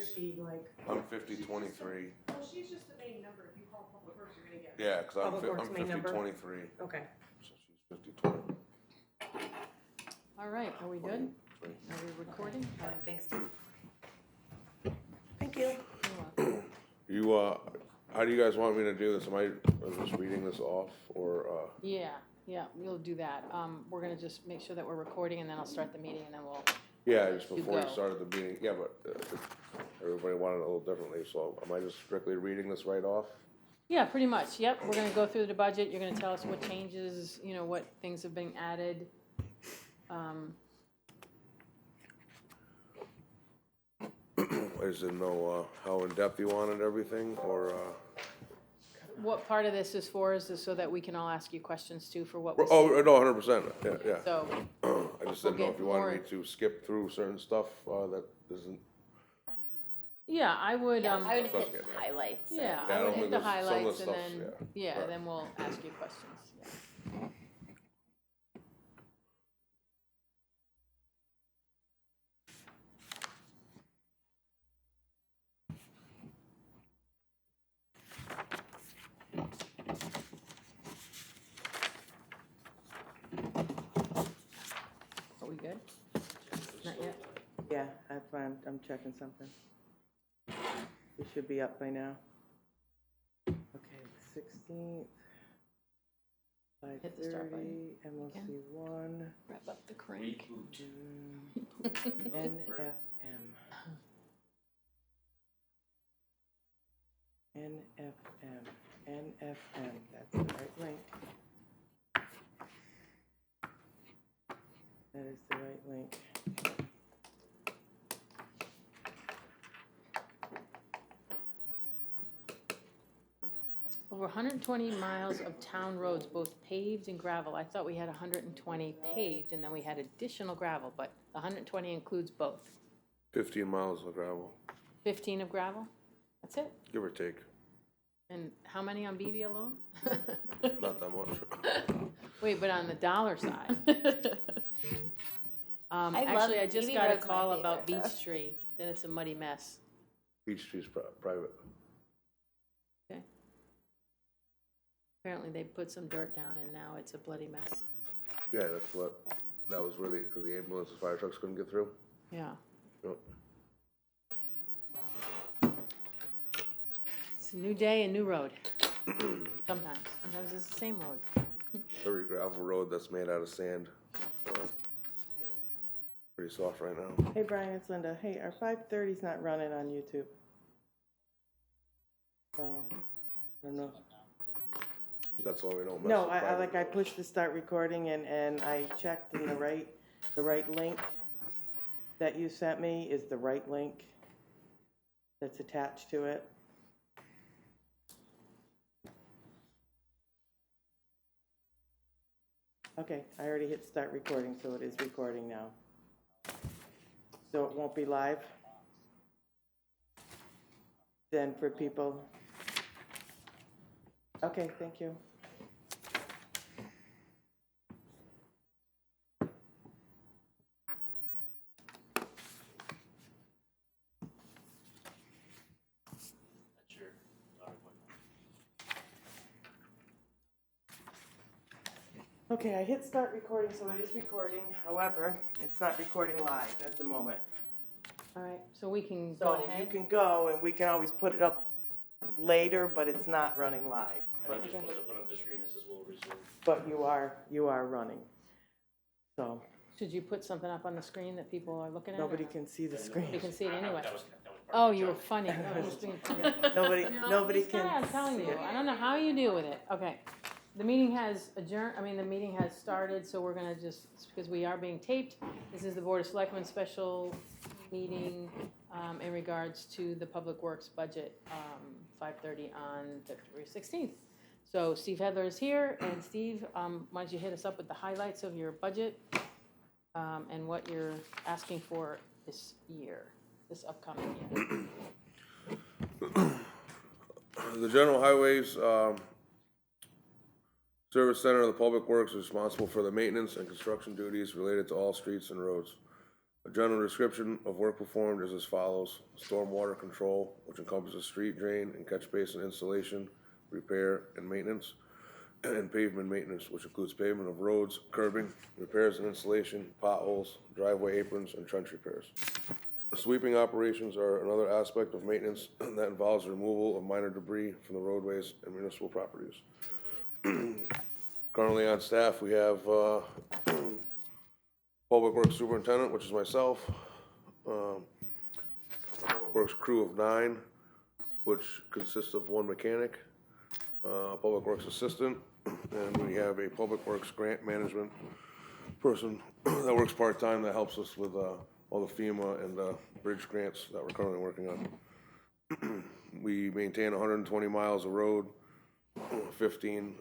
is she, like? I'm 5023. Well, she's just the main number. If you call Public Works, you're gonna get her. Yeah, because Public Works I'm main number? 5023. Okay. So she's 5020. All right, are we good? Are we recording? All right, thanks, Steve. Thank you. You, how do you guys want me to do this? Am I just reading this off, or, Yeah, we'll do that. We're gonna just make sure that we're recording, and then I'll start the meeting, and then we'll, yeah, just before you go. started the meeting, yeah, but everybody wanted it a little differently, so am I just strictly reading this right off? yeah, pretty much, yep. We're gonna go through the budget. You're gonna tell us what changes, you know, what things have been added. I just didn't know, how in-depth you wanted everything, or, What part of this is for is so that we can all ask you questions too for what we see. oh, no, 100%, yeah. So, I just didn't know get if you wanted more- me to skip through certain stuff, that isn't, yeah, I would, Yeah, I would Let's hit get that. highlights. yeah, Yeah, I I would don't hit think the there's- some of the highlights, and stuff's- then, yeah. yeah, Right. then we'll ask you questions, yeah. Are we good? Not yet? Yeah, that's why I'm checking something. We should be up by now. Okay, 16th. Hit the start button 5:30, MLC1, Wrap up the crank. NFM. NFM, that's the right link. That is the right link. Over 120 miles of town roads, both paved and gravel. I thought we had 120 paved, and then we had additional gravel, but 120 includes both. 15 miles of gravel, 15 of gravel? That's it? give or take, And how many on BB alone? not that much. Wait, but on the dollar side? I love Actually, I just BB got a Road's my call about favorite, Beach though. Street, that it's a muddy mess. Beach Street's private. Okay. Apparently they put some dirt down and now it's a bloody mess. Yeah, that was really, because the ambulances, fire trucks couldn't get through. Yeah. Yep. It's a new day, a new road. Sometimes it's the same road. Every gravel road that's made out of sand, pretty soft right now. Hey Brian, it's Linda. Hey, our 5:30's not running on YouTube. So, I don't know. That's why we don't mess No, with I private pushed the start recording and I checked and the right link that you sent me is the right link that's attached to it. Okay, I already hit start recording, so it is recording now. So it won't be live? Then for people. Okay, thank you. Okay, I hit start recording, so it is recording. However, it's not recording live at the moment. All right, so we can go So you ahead. can go and we can always put it up later, but it's not running live. And I just wanted to put up the screen, it says we'll resume. But you are running. So Should you put something up on the screen that people are looking at? or nobody not? can see the You screen. can see it anyway. That was part Oh, of the you were joke. funny. No, just being funny. Nobody, No, nobody this guy, can I'm telling see you, it. I don't know how you deal with it. Okay. The meeting has adjourned, the meeting has started, so we're gonna just, because we are being taped, this is the Board of Selectmen special meeting in regards to the Public Works budget, 5:30 on February 16th. So Steve Hedler is here, and Steve, why don't you hit us up with the highlights of your budget and what you're asking for this year, this upcoming year. The General Highways, Service Center of the Public Works is responsible for the maintenance and construction duties related to all streets and roads. A general description of work performed is as follows: stormwater control, which encompasses street drain and catch basin installation, repair and maintenance, and pavement maintenance, which includes pavement of roads, curbing, repairs and installation, potholes, driveway aprons, and trench repairs. Sweeping operations are another aspect of maintenance that involves removal of minor debris from the roadways and municipal properties. Currently on staff, we have Public Works Superintendent, which is myself, Public Works crew of 9, which consists of 1 mechanic, Public Works Assistant, and we have a Public Works Grant Management person that works part-time that helps us with all the FEMA and bridge grants that we're currently working on. We maintain 120 miles of road, 15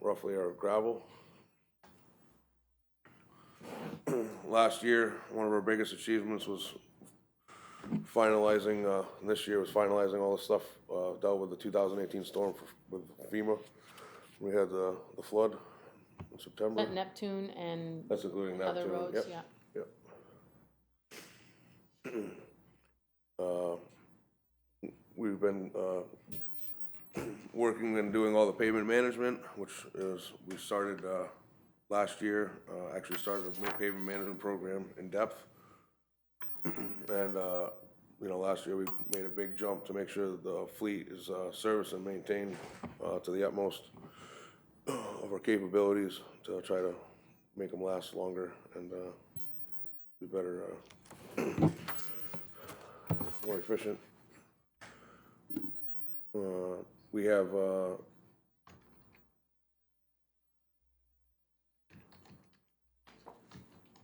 roughly are gravel. Last year, one of our biggest achievements was finalizing, this year was finalizing all the stuff dealt with the 2018 storm with FEMA. We had the flood in September. That Neptune and That's including other Neptune. roads, Yep. yeah. We've been working and doing all the pavement management, which is, we started last year, actually started a pavement management program in depth. And, you know, last year we made a big jump to make sure that the fleet is serviced and maintained to the utmost of our capabilities to try to make them last longer and be better, more efficient. We have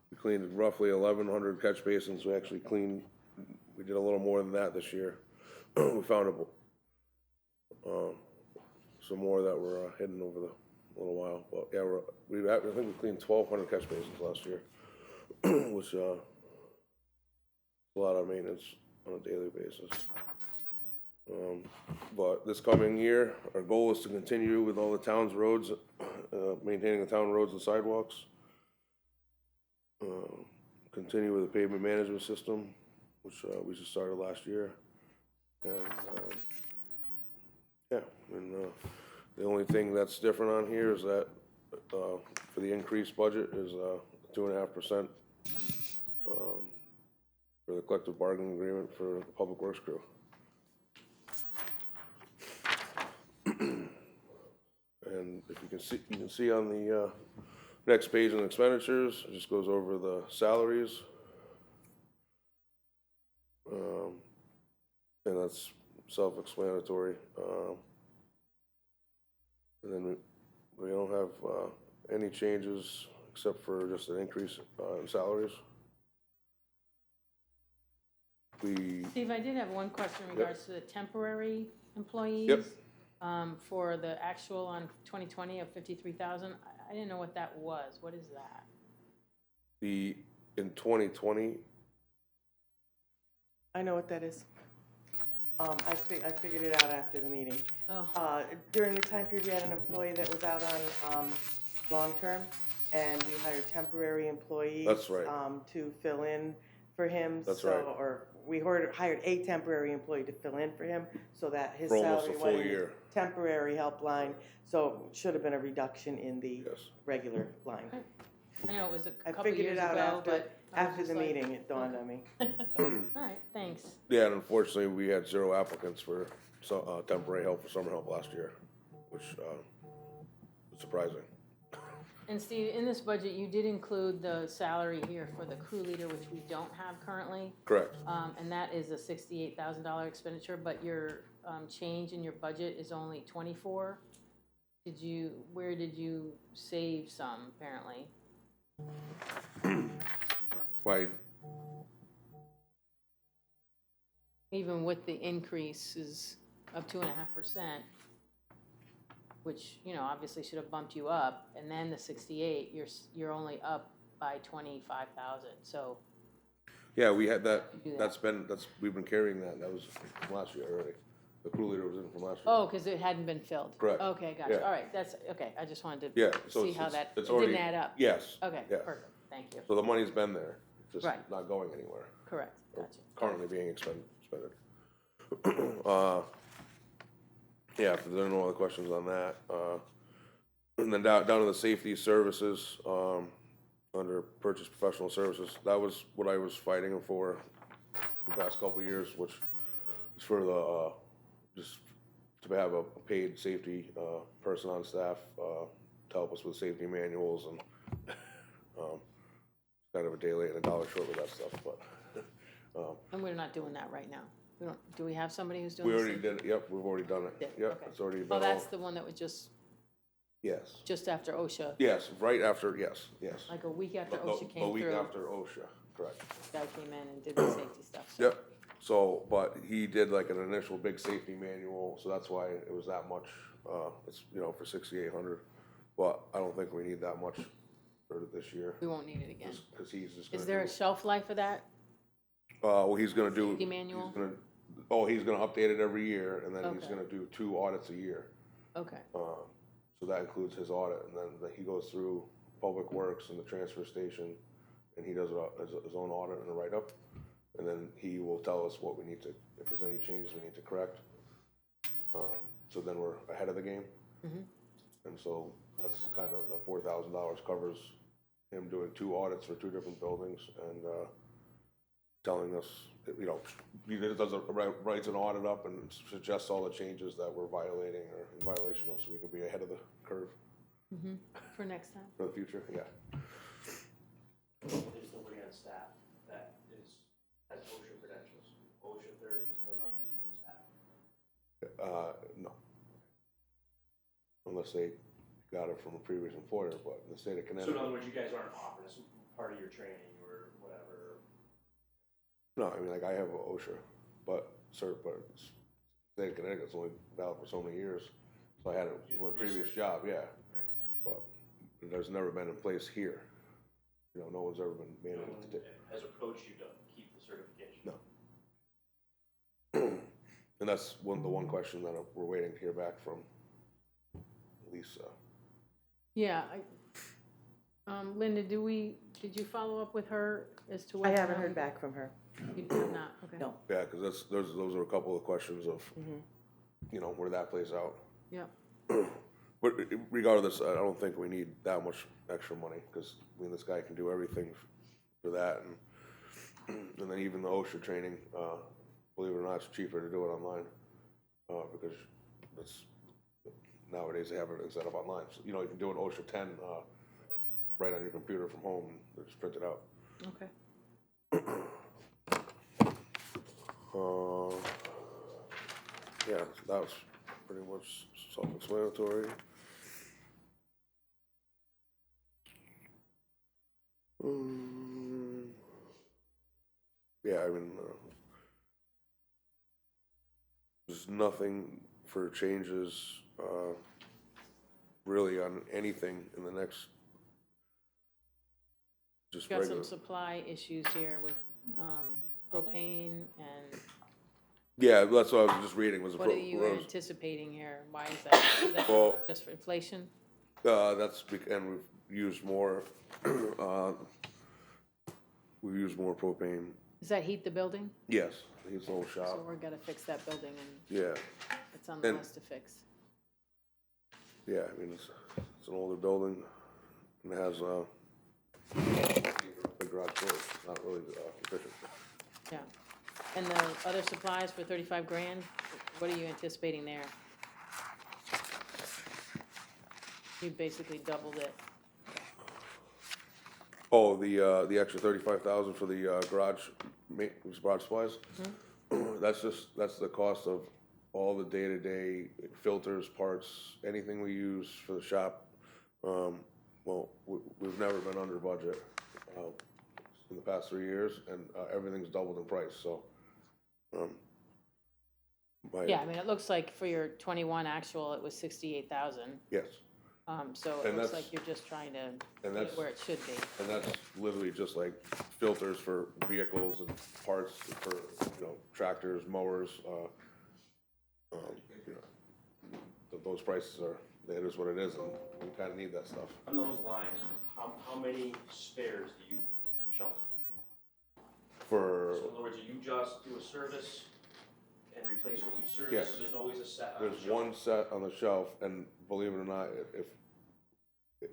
we cleaned roughly 1,100 catch basins. We actually cleaned, we did a little more than that this year. We found some more that were hidden over the little while. But yeah, I think we cleaned 1,200 catch basins last year, which a lot of maintenance on a daily basis. But this coming year, our goal is to continue with all the town's roads, maintaining the town roads and sidewalks. Continue with the pavement management system, which we just started last year. And yeah, and the only thing that's different on here is that for the increased budget is 2.5% for the collective bargaining agreement for the public works crew. And if you can see on the next page in expenditures, it just goes over the salaries. And that's self-explanatory. And then we don't have any changes except for just an increase in salaries. Steve, I did have one question in regards to the temporary employees. Yep. For the actual on 2020 of 53,000, I didn't know what that was. What is that? In 2020, I know what that is. I figured it out after the meeting. Oh, During the time period, we had an employee that was out on long-term, and we hired temporary employees. That's right. To fill in for him. That's so, right. Or we hired a temporary employee to fill in for him, so that his For almost salary a went full in the year. temporary help line. So it should have been a reduction in the yes. regular line. I know it was I a couple figured years it out ago, but I was after just the like, meeting, it dawned on me. All right, thanks. Yeah, and unfortunately, we had 0 applicants for temporary help for summer help last year, which is surprising. And Steve, in this budget, you did include the salary here for the crew leader, which we don't have currently. Correct. And that is a $68,000 expenditure, but your change in your budget is only 24. Where did you save some, apparently? Why? Even with the increases of 2.5%, which, you know, obviously should have bumped you up, and then the 68, you're only up by 25,000, so. Yeah, we had that. Do that. We've been carrying that. That was from last year already. The crew leader was in from last year. Oh, because it hadn't been filled? Correct. Okay, gotcha, Yeah. all right, that's, okay, I just wanted Yeah, to so see how that, it's it already, didn't add up. Yes. Okay, Yeah. perfect, thank you. So the money's been there. just Right. not going anywhere, Correct, gotcha. currently being expended. Yeah, if there are no other questions on that, and then down to the safety services, under purchase professional services, that was what I was fighting for the past couple of years, which is for the, just to have a paid safety, person on staff, to help us with safety manuals and, kind of a day late and a dollar short with that stuff, but, And we're not doing that right now. We don't, do we have somebody who's doing we this? already did it, yep, we've already done it, Did, yep, okay. it's already been Oh, all, that's the one that was just yes, after OSHA, yes, right after, yes. like a week after The- OSHA The came week through. after OSHA, correct. Guy came in and did the safety stuff. So. Yep, so, but he did like an initial big safety manual, so that's why it was that much, it's, for 6,800. But I don't think we need that much for this year, We won't need it again. cause he's just gonna Is there a do, shelf life for that? well, he's gonna do. Safety manual? He's gonna update it every year, and then he's Okay. gonna do 2 audits a year. Okay, So that includes his audit, and then he goes through Public Works and the transfer station, and he does his own audit and a write-up. And then he will tell us what we need to, if there's any changes we need to correct. So then we're ahead of the game. Mhm. And so that's kind of, the $4,000 covers him doing 2 audits for 2 different buildings and, telling us, he writes an audit up and suggests all the changes that we're violating or in violation of, so we can be ahead of the curve for next time. for the future, yeah. There's nobody on staff that has OSHA credentials, OSHA 30s, no nothing from staff. No. Unless they got it from a previous employer, but in the state of So in Connecticut, other words, you guys aren't offering this part of your training or whatever? no, I mean, like, I have a OSHA, but it's, state of Connecticut's only valid for so many years, so I had it for my previous job, yeah. But there's never been in place here, no one's ever been No mandated one to take. has approached you to keep the certification? No. And that's the one question that we're waiting to hear back from Lisa. Yeah, Linda, did you follow up with her as to what? I haven't heard back from her. You did not, okay. No. Yeah, because those are a couple of questions of, where that plays out. Yeah, But regardless, I don't think we need that much extra money, because, this guy can do everything for that, and then even the OSHA training, believe it or not, it's cheaper to do it online, because it's, nowadays they have everything set up online, so, you can do an OSHA 10, right on your computer from home, and just print it out. okay. Yeah, so that was pretty much self-explanatory. Yeah, there's nothing for changes, really on anything in the next, just Got regular. some supply issues here with propane and Yeah, that's what I was just reading, was the what are you rose. anticipating here? Why is that? Is that Well, just for inflation? and we've used more, we've used more propane. Does that heat the building? Yes, he's the whole So shop, we're gonna fix that building and yeah, it's on the And- list to fix. yeah, it's an older building, and it has, big garage doors, it's not really, efficient. Yeah. And the other supplies for 35 grand, what are you anticipating there? You basically doubled it. Oh, the extra 35,000 for the, garage supplies? That's the cost of all the day-to-day filters, parts, anything we use for the shop. Well, we've never been under budget, in the past 3 years, and, everything's doubled in price, so. Yeah, I mean, it looks like for your 21 actual, it was 68,000. Yes, So it And looks that's- like you're just trying to and get that's, it where it should be. and that's literally just like filters for vehicles and parts for, tractors, mowers, those prices are, it is what it is, and we kinda need that stuff. On those lines, how many spares do you shelf? For, So in other words, you just do a service and replace what you service, Yes. so there's always a set on the there's shelf? one set on the shelf, and believe it or not, if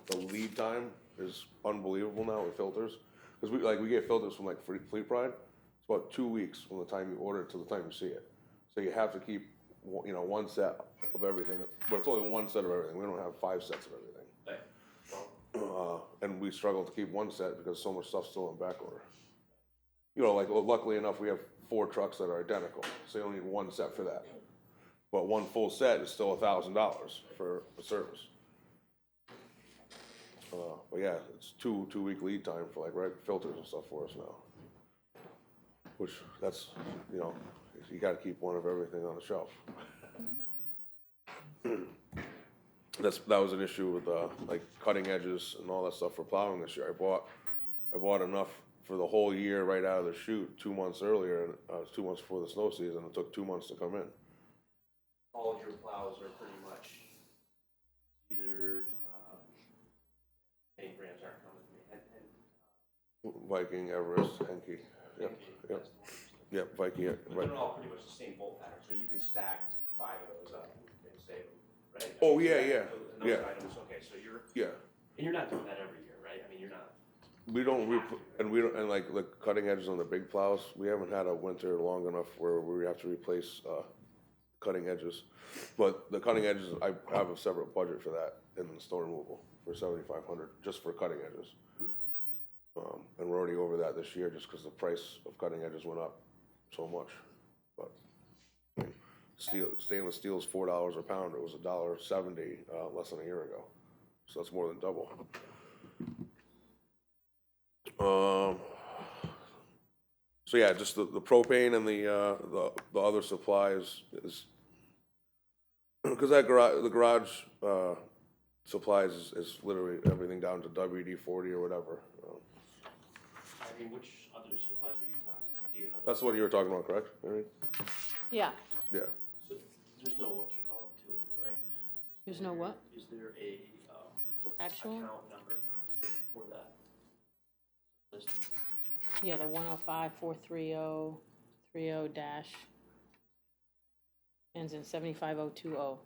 the lead time is unbelievable now with filters, because we get filters from like Fleet Pride, it's about 2 weeks from the time you order it to the time you see it. So you have to keep, one set of everything, but it's only one set of everything, we don't have 5 sets of everything. Okay. Well, And we struggle to keep one set because so much stuff's still in back order. Like luckily enough, we have 4 trucks that are identical, so you only need one set for that. But one full set is still $1,000 for a service. But yeah, it's 2-week lead time for like filters and stuff for us now. Which that's, you gotta keep one of everything on the shelf. That was an issue with like cutting edges and all that stuff for plowing this year. I bought enough for the whole year right out of the chute 2 months earlier, and it was 2 months before the snow season. It took 2 months to come in. all of your plows are pretty much either, any brands aren't coming to me, and Viking, Everest, Henke. Yep, Henke, yep. that's the one. Yep, Viking, But right. they're all pretty much the same bolt pattern, so you can stack 5 of those up and save them, right? Oh, yeah, yeah, And those yeah. items, okay, so Yeah. and you're not doing that every year, right? I mean, you're not. We don't, and like the cutting edges on the big plows, we haven't had a winter long enough where we have to replace, cutting edges. But the cutting edges, I have a separate budget for that in snow removal for 7,500, just for cutting edges. And we're already over that this year just because the price of cutting edges went up so much. But stainless steel is $4 a pound. It was $1.70 less than a year ago, so that's more than double. So yeah, just the propane and the other supplies is, because the garage supplies is literally everything down to WD-40 or whatever. I mean, which other supplies were you talking about? Do you have? That's what you were talking about, correct? Mary? Yeah, Yeah. So there's no what you call it to it, right? there's no what? Is there a, Actual? account number for that list? Yeah, the 105-430-30 dash ends in 75020.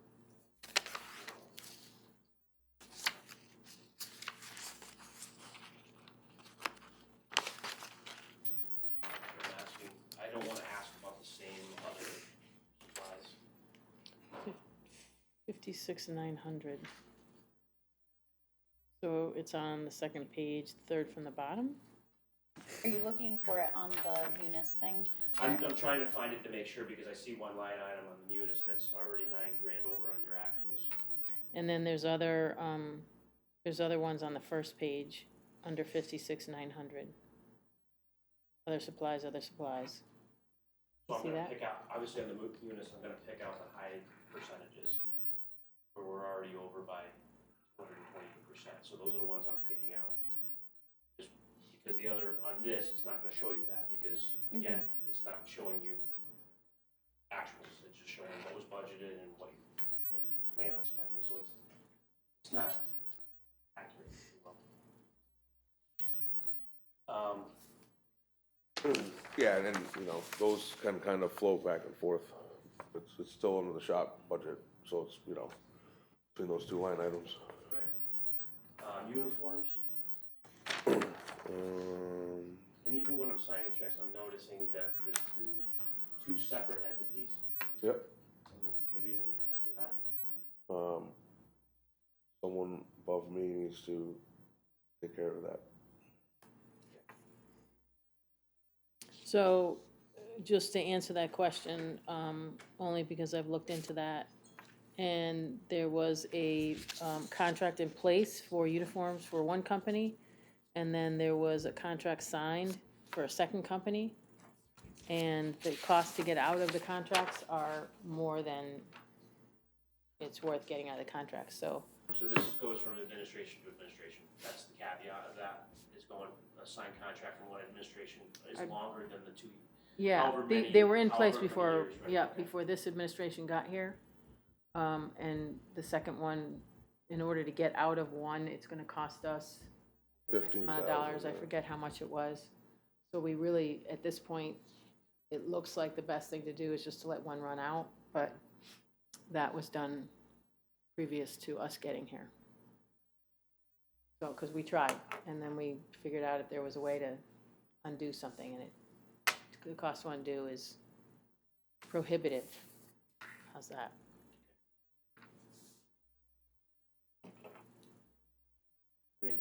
I'm asking, I don't wanna ask about the same other supplies. 56,900. So it's on the second page, third from the bottom? Are you looking for it on the Munis thing? I'm trying to find it to make sure, because I see one line item on the munis that's already $9,000 over on your actuals. And then there's other ones on the first page, under 56,900. Other supplies, So I'm See gonna that? pick out, obviously on the munis, I'm gonna pick out the high percentages, where we're already over by 220%, so those are the ones I'm picking out. Just because the other, on this, it's not gonna show you that, because, again, it's not showing you actuals, it's just showing what was budgeted and what you plan on spending, so it's not accurate, if you will. Yeah, and then, those can kind of float back and forth. It's still under the shop budget, so it's, between those 2 line items. Right. Uniforms, Um, and even when I'm signing checks, I'm noticing that there's two separate entities. Yep. The reason for that? Someone above me needs to take care of that. So, just to answer that question, only because I've looked into that, and there was a contract in place for uniforms for one company, and then there was a contract signed for a second company, and the cost to get out of the contracts are more than it's worth getting out of the contract, so. So this goes from administration to administration. That's the caveat of that, is going, a signed contract from one administration is longer than the two. Yeah, However many- they were in place however many before, years, right? yeah, Okay. before this administration got here. And the second one, in order to get out of one, it's gonna cost us amount of dollars, I $15,000. forget how much it was. So we really, at this point, it looks like the best thing to do is just to let one run out, but that was done previous to us getting here. So, because we tried, and then we figured out if there was a way to undo something, and the cost to undo is prohibitive. How's that? I mean,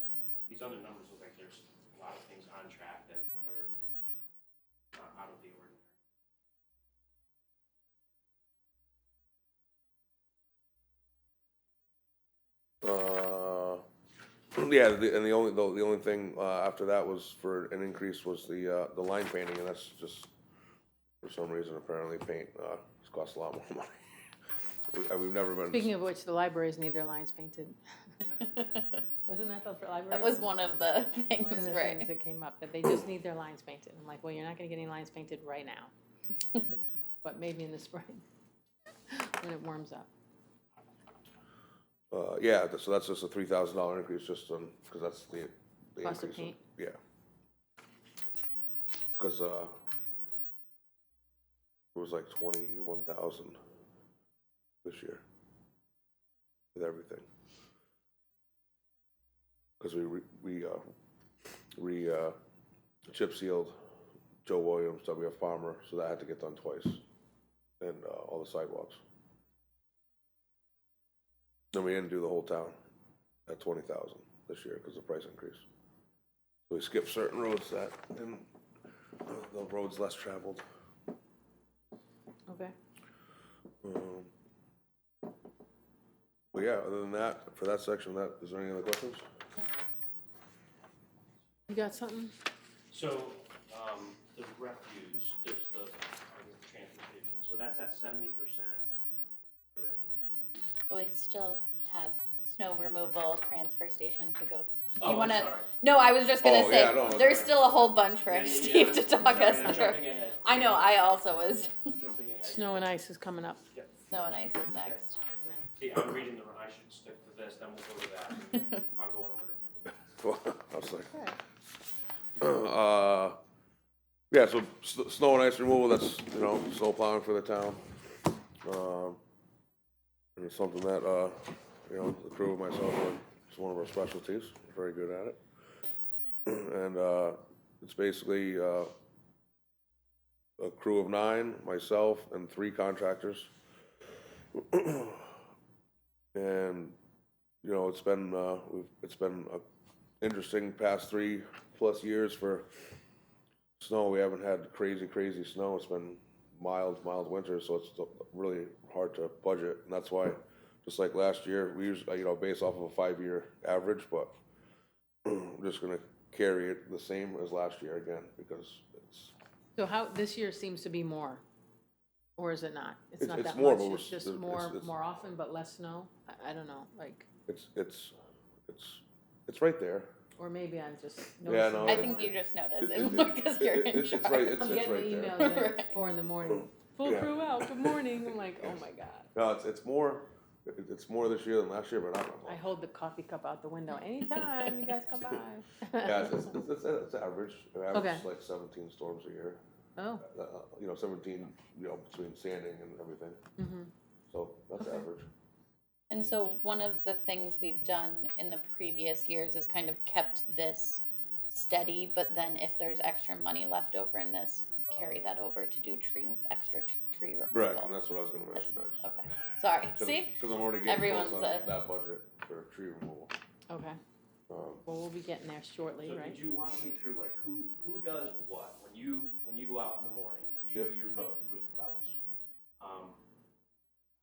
these other numbers look like there's a lot of things on track that are not out of the ordinary. Yeah, and the only thing after that was for an increase was the line painting, and that's just for some reason apparently paint costs a lot more money. We've never been. Speaking of which, the libraries need their lines painted. Wasn't that the library? That was one of the One things, of the right? things that came up, that they just need their lines painted. I'm like, well, you're not gonna get any lines painted right now, but maybe in the spring, when it warms up. Yeah, so that's just a $3,000 increase just on, because that's the Cost of increase. paint? Yeah. Because it was like 21,000 this year with everything. Because we chip sealed Joe Williams, W.F. Palmer, so that had to get done twice, and all the sidewalks. Then we didn't do the whole town at 20,000 this year because of the price increase. So we skipped certain roads that, and the roads less traveled. Okay. But yeah, other than that, for that section, is there any other questions? You got something? So, the refuse, there's the transportation, so that's at 70% already. But we still have snow removal, transfer station to go. Oh, You wanna? sorry. No, I was just gonna Oh, say, yeah, no, there's still a whole bunch for Yeah, Steve to talk Sorry, us I'm through. jumping ahead. I know, I also was. Jumping ahead. Snow and ice is coming up. Snow and ice is next. See, I'm reading I should stick to this, then we'll go to that, and I'll go in order. I was like, yeah, so snow and ice removal, that's, snow plowing for the town. And it's something that, the crew and myself, it's one of our specialties, we're very good at it. And it's basically a crew of 9, myself, and 3 contractors. And, it's been a interesting past 3+ years for snow. We haven't had crazy snow. It's been mild winter, so it's really hard to budget. And that's why, just like last year, we usually, base off of a 5-year average, but I'm just gonna carry it the same as last year again, because it's. So how, this year seems to be more, or is it not? It's not It's that more, much, but it's just more often, but less snow? I don't know, like, It's right there. or maybe I'm just Yeah, noticing. no, I it- think you just noticed it- it because you're in it's charge. right, it's I'm right getting the there. emails at Right. 4 in the morning. Full Yeah. crew out, good morning. I'm like, oh my God. No, it's more this year than last year, but not by I much. hold the coffee cup out the window anytime you guys come by. Yeah, it's average. It averages Okay. like 17 storms a year. Oh, 17, between sanding and everything. mm-hmm. So that's Okay. average. And so one of the things we've done in the previous years is kind of kept this steady, but then if there's extra money left over in this, carry that over to do extra tree removal. Correct, and that's what I was gonna mention next. Okay, sorry, see? Because I'm already getting Everyone's close on a- that budget for tree removal. Okay. Well, we'll be getting there shortly, So right? could you walk me through, like, who does what? When you go out in the morning, you Yep. do your routes,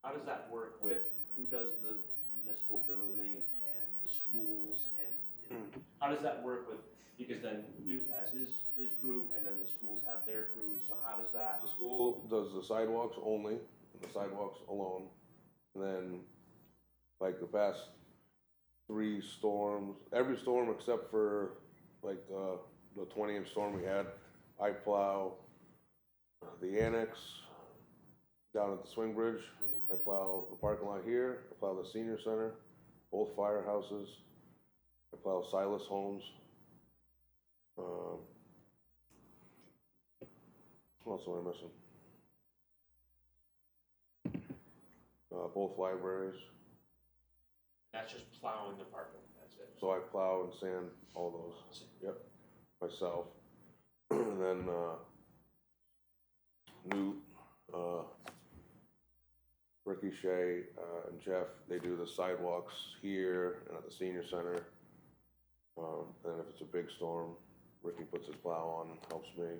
how does that work with, who does the municipal building and the schools, and how does that work with, because then Newt has his crew, and then the schools have their crews, so how does that? The school does the sidewalks only, and the sidewalks alone. And then, like the past 3 storms, every storm except for like the 20-inch storm we had, I plow the annex down at the swing bridge. I plow the parking lot here. I plow the senior center, both firehouses. I plow Silas Homes. What else am I missing? Both libraries, That's just plowing the parking, that's it. so I plow and sand all those, yep, myself. And then, Newt, Ricky, Shay, and Jeff, they do the sidewalks here and at the senior center. And if it's a big storm, Ricky puts his plow on and helps me.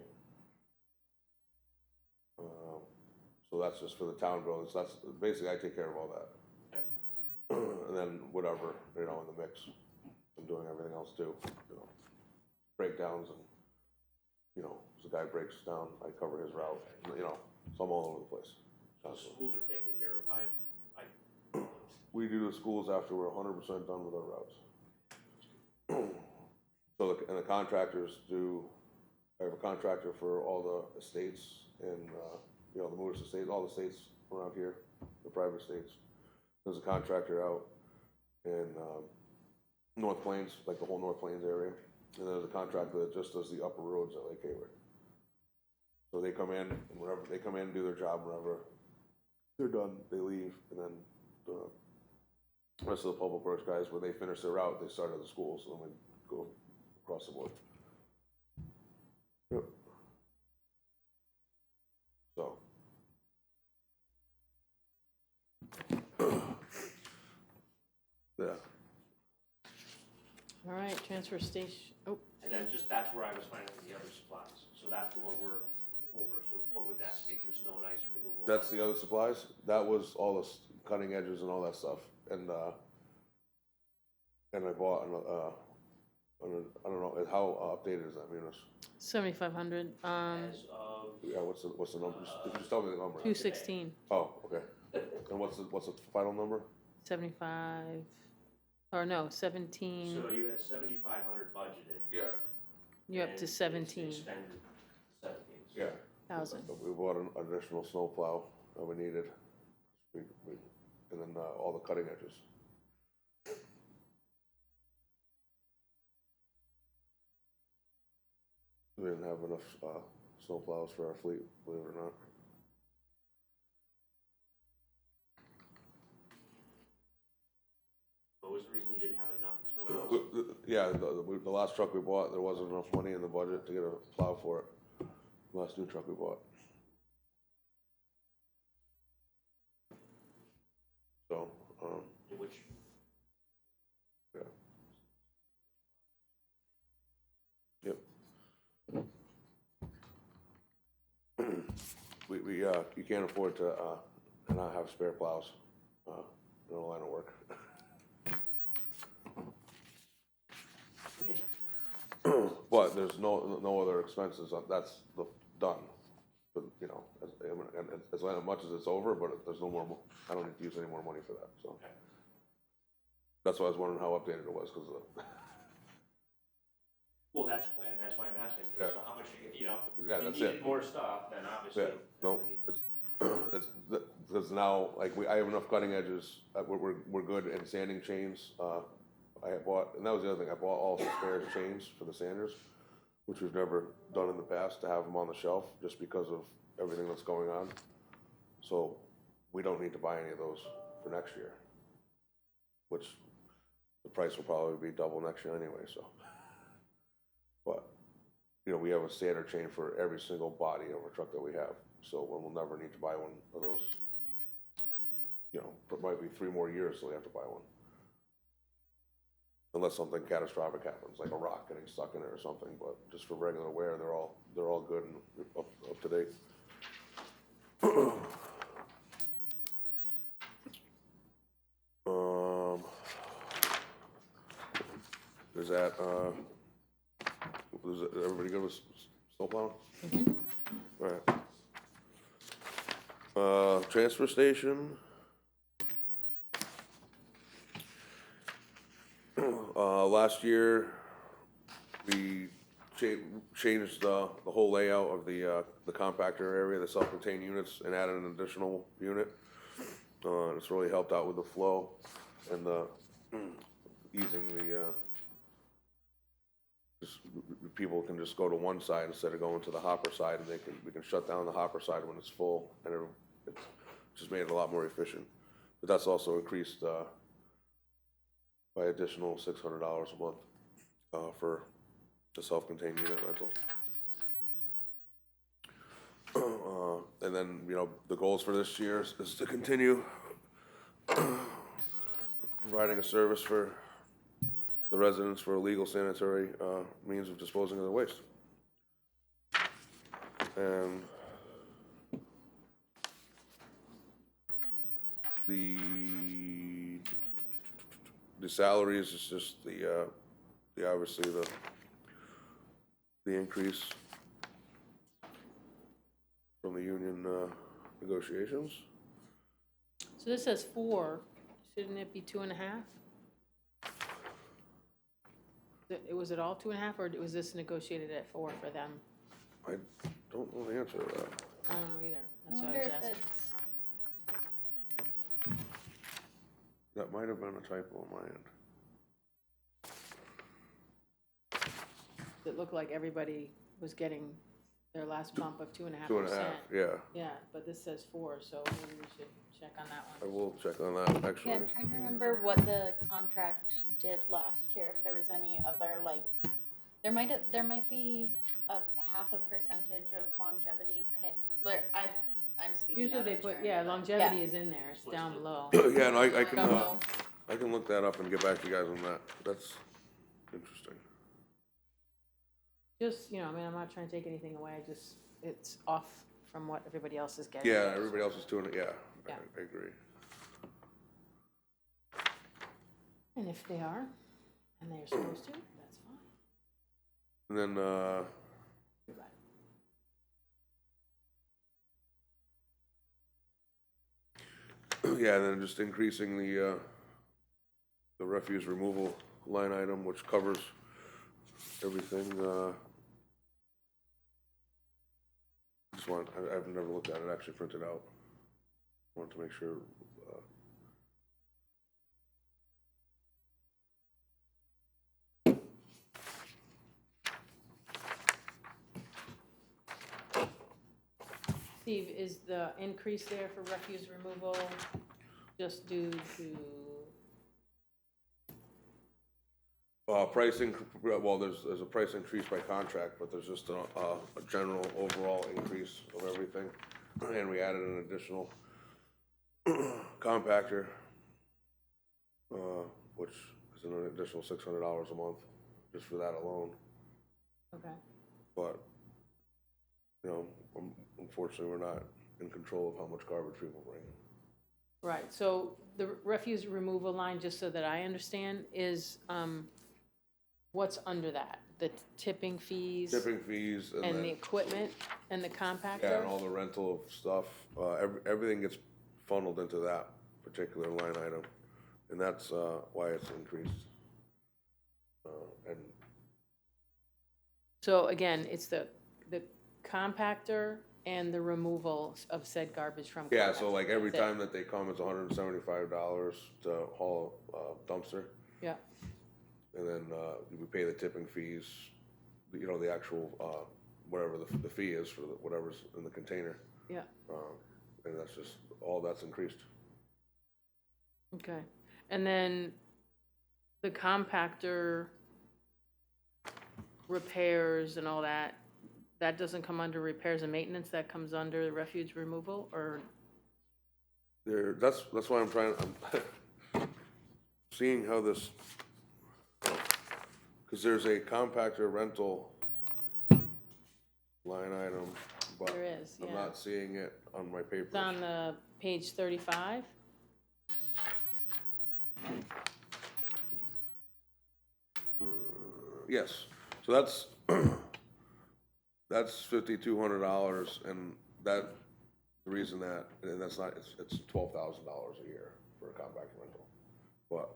So that's just for the town buildings, that's, basically I take care of all that. And then whatever, you know, in the mix, I'm doing everything else too, you know, breakdowns and, you know, if the guy breaks down, I cover his route, you know, so I'm all over the place. So the schools are taken care of by, We do the schools after we're 100% done with our routes. So, and the contractors do, I have a contractor for all the estates and, you know, the Moodus estates, all the estates around here, the private estates. There's a contractor out in, North Plains, like the whole North Plains area. And there's a contractor that just does the upper roads at Lake Hayward. So they come in, and whenever, they come in and do their job, whenever they're done, they leave, and then the rest of the public works guys, when they finish their route, they start at the schools, and then we go across the board. Yep. So. Yeah. All right, transfer station, oh, and then just, that's where I was finding the other supplies. So that's the one we're over, so what would that speak to, snow and ice removal? That's the other supplies. That was all the cutting edges and all that stuff. And I bought, I don't know, how updated is that, Munis? 7,500, As of, Yeah, what's the numbers? Just tell me the number. 216, Oh, okay. And what's the final number? 75, or no, 17, so you had 7,500 budgeted. Yeah. you're up and to it's 17,000. expended 17. So Yeah. We bought an additional snowplow that we needed. And then all the cutting edges. We didn't have enough snowplows for our fleet, believe it or not. What was the reason you didn't have enough snowplows? Yeah, the last truck we bought, there wasn't enough money in the budget to get a plow for it. The last new truck we bought. So, Which, yeah. Yep. We you can't afford to not have spare plows in a line of work. But there's no other expenses, that's done. But, you know, as much as it's over, but there's no more, I don't need to use any more money for that, so. okay. That's why I was wondering how updated it was, because Well, that's why I'm asking, Yeah. so how much, you know, Yeah, if that's you it. needed more stuff, then obviously. Yeah, no, it's, because now, like, I have enough cutting edges, we're good in sanding chains, I had bought, and that was the other thing, I bought all the spare chains for the sanders, which we've never done in the past, to have them on the shelf, just because of everything that's going on. So, we don't need to buy any of those for next year, which the price will probably be double next year anyway, so. But, you know, we have a sander chain for every single body of a truck that we have, so we'll never need to buy one of those. You know, it might be 3 more years till we have to buy one. Unless something catastrophic happens, like a rock getting stuck in it or something, but just for regular wear, they're all good and up to date. Is everybody good with snowplowing? All right. Transfer station. Last year, we changed the whole layout of the compactor area, the self-contained units, and added an additional unit. It's really helped out with the flow and the easing the just, people can just go to one side instead of going to the hopper side, and we can shut down the hopper side when it's full, and it's just made it a lot more efficient. But that's also increased, by additional $600 a month, for the self-contained unit rental. And then, you know, the goals for this year is to continue providing a service for the residents for a legal sanitary means of disposing of their waste. And the salaries is just the obviously the increase from the union negotiations. So this says 4, shouldn't it be 2.5? Was it all 2.5, or was this negotiated at 4 for them? I don't know the answer to that. I don't know either, I that's what I wonder was if asking. it's, That might have been a typo on my end. It looked like everybody was getting their last bump of 2.5%. 2.5, yeah. Yeah, but this says 4, so maybe we should check on that I one. will check on that, actually. yeah, I'm trying to remember what the contract did last year, if there was any other, like, there might be a 0.5% of longevity pay, I'm speaking Usually out they of put, turn, yeah, but- longevity is in there, it's down below. Yeah, no, I I don't know. can look that up and get back to you guys on that. That's interesting. Just, you know, I mean, I'm not trying to take anything away, just, it's off from what everybody else is getting. Yeah, everybody else is doing it, yeah. Yeah. I agree. And if they are, and they're supposed to, that's fine. And then, Goodbye. yeah, and then just increasing the refuse removal line item, which covers everything, I've never looked at it actually printed out. Wanted to make sure, Steve, is the increase there for refuse removal just due to, pricing, well, there's a price increase by contract, but there's just a general overall increase of everything. And we added an additional compactor, which is an additional $600 a month, just for that alone. okay, But, you know, unfortunately, we're not in control of how much garbage people bring in. right, so the refuse removal line, just so that I understand, is, what's under that? The tipping fees? Tipping fees and And the then, equipment and the compactor? yeah, and all the rental of stuff, everything gets funneled into that particular line item. And that's, why it's increased. And, So again, it's the compactor and the removal of said garbage from. yeah, so like every That's it. time that they come, it's $175 to haul a dumpster. Yeah, And then, we pay the tipping fees, you know, the actual, whatever the fee is for whatever's in the container. yeah, And that's just, all that's increased. okay. And then the compactor repairs and all that, that doesn't come under repairs and maintenance, that comes under refuge removal, or? That's why I'm seeing how this, because there's a compactor rental line item, but There is, I'm yeah. not seeing it on my papers. It's on the page 35. Yes, so that's $5,200, and the reason that, and that's not, it's $12,000 a year for a compactor rental. But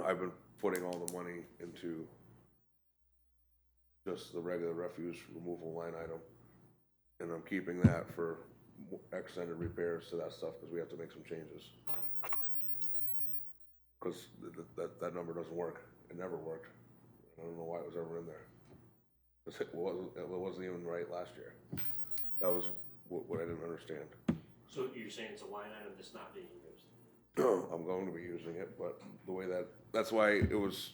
I've been putting all the money into just the regular refuse removal line item, and I'm keeping that for extended repairs to that stuff, because we have to make some changes. Because that number doesn't work, it never worked, I don't know why it was ever in there. It wasn't even right last year. That was what I didn't understand. So you're saying it's a line item that's not being used? I'm going to be using it, but the way that's why it was,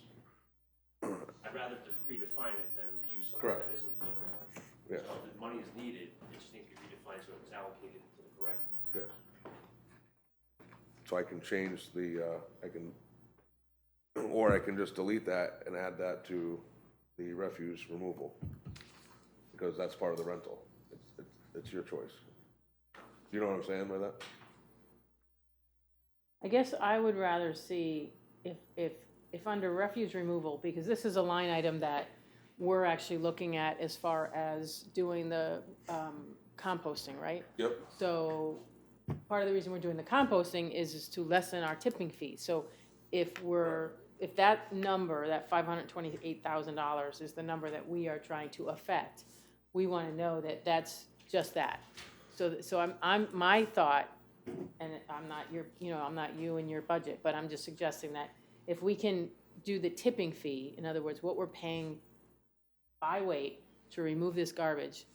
I'd rather redefine it than use something Correct. that isn't applicable. yes, So if the money is needed, it just needs to be redefined so it's allocated to the correct. yes. So I can change or I can just delete that and add that to the refuse removal. Because that's part of the rental. It's your choice. You know what I'm saying by that? I guess I would rather see if under refuse removal, because this is a line item that we're actually looking at as far as doing the composting, right? Yep. So part of the reason we're doing the composting is to lessen our tipping fee. So if that number, that $528,000 is the number that we are trying to affect, we want to know that that's just that. So my thought, and I'm not I'm not you and your budget, but I'm just suggesting that if we can do the tipping fee, in other words, what we're paying by weight to remove this garbage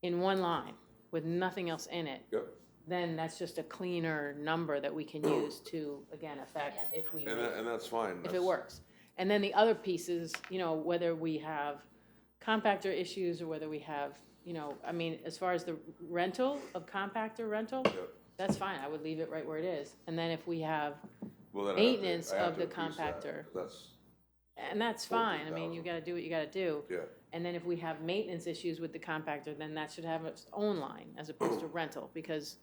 in one line with nothing else in it, Yep. then that's just a cleaner number that we can use to, again, affect if we, And that's fine. if it works. And then the other pieces, whether we have compactor issues or whether we have, I mean, as far as the rental of compactor rental, Yep. that's fine, I would leave it right where it is. And then if we have Well, then maintenance I have of to the increase that, compactor, 'cause that's, and that's fine, I mean, you gotta do what you gotta do. yeah. And then if we have maintenance issues with the compactor, then that should have its own line as opposed to rental, because,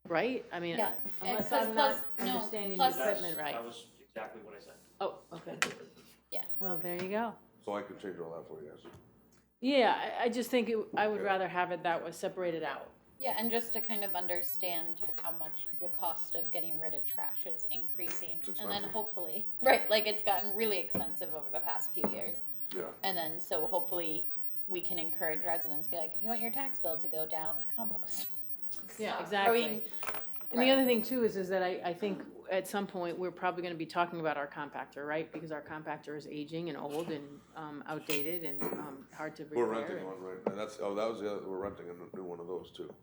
right? I mean, Yeah, unless and I'm not plus- no, understanding the plus- equipment right. That was exactly what I said. Oh, okay. Yeah. Well, there you go. So I can change all that for you guys. Yeah, I just think I would Okay. rather have it that way, separated out. Yeah, and just to kind of understand how much the cost of getting rid of trash is increasing. It's And then expensive. hopefully, right, like it's gotten really expensive over the past few years. Yeah. And then, so hopefully we can encourage residents to be like, if you want your tax bill to go down, compost. Yeah, So, exactly. I mean, And the other thing too is that I think at some point, we're probably gonna be talking about our compactor, right? Because our compactor is aging and old and outdated and hard to repair. We're renting one, right? And that was the other, we're renting a new one of those too.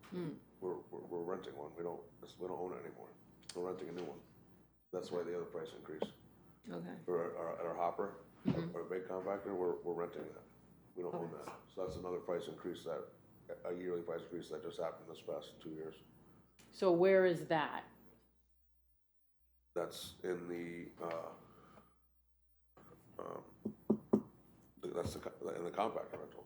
We're renting one. We don't own it anymore. We're renting a new one. That's why the other price increased. Okay. For our hopper, our big compactor, we're renting that. We don't own that. So that's another price increase a yearly price increase that just happened this past 2 years. So where is that? That's in in the compactor rental.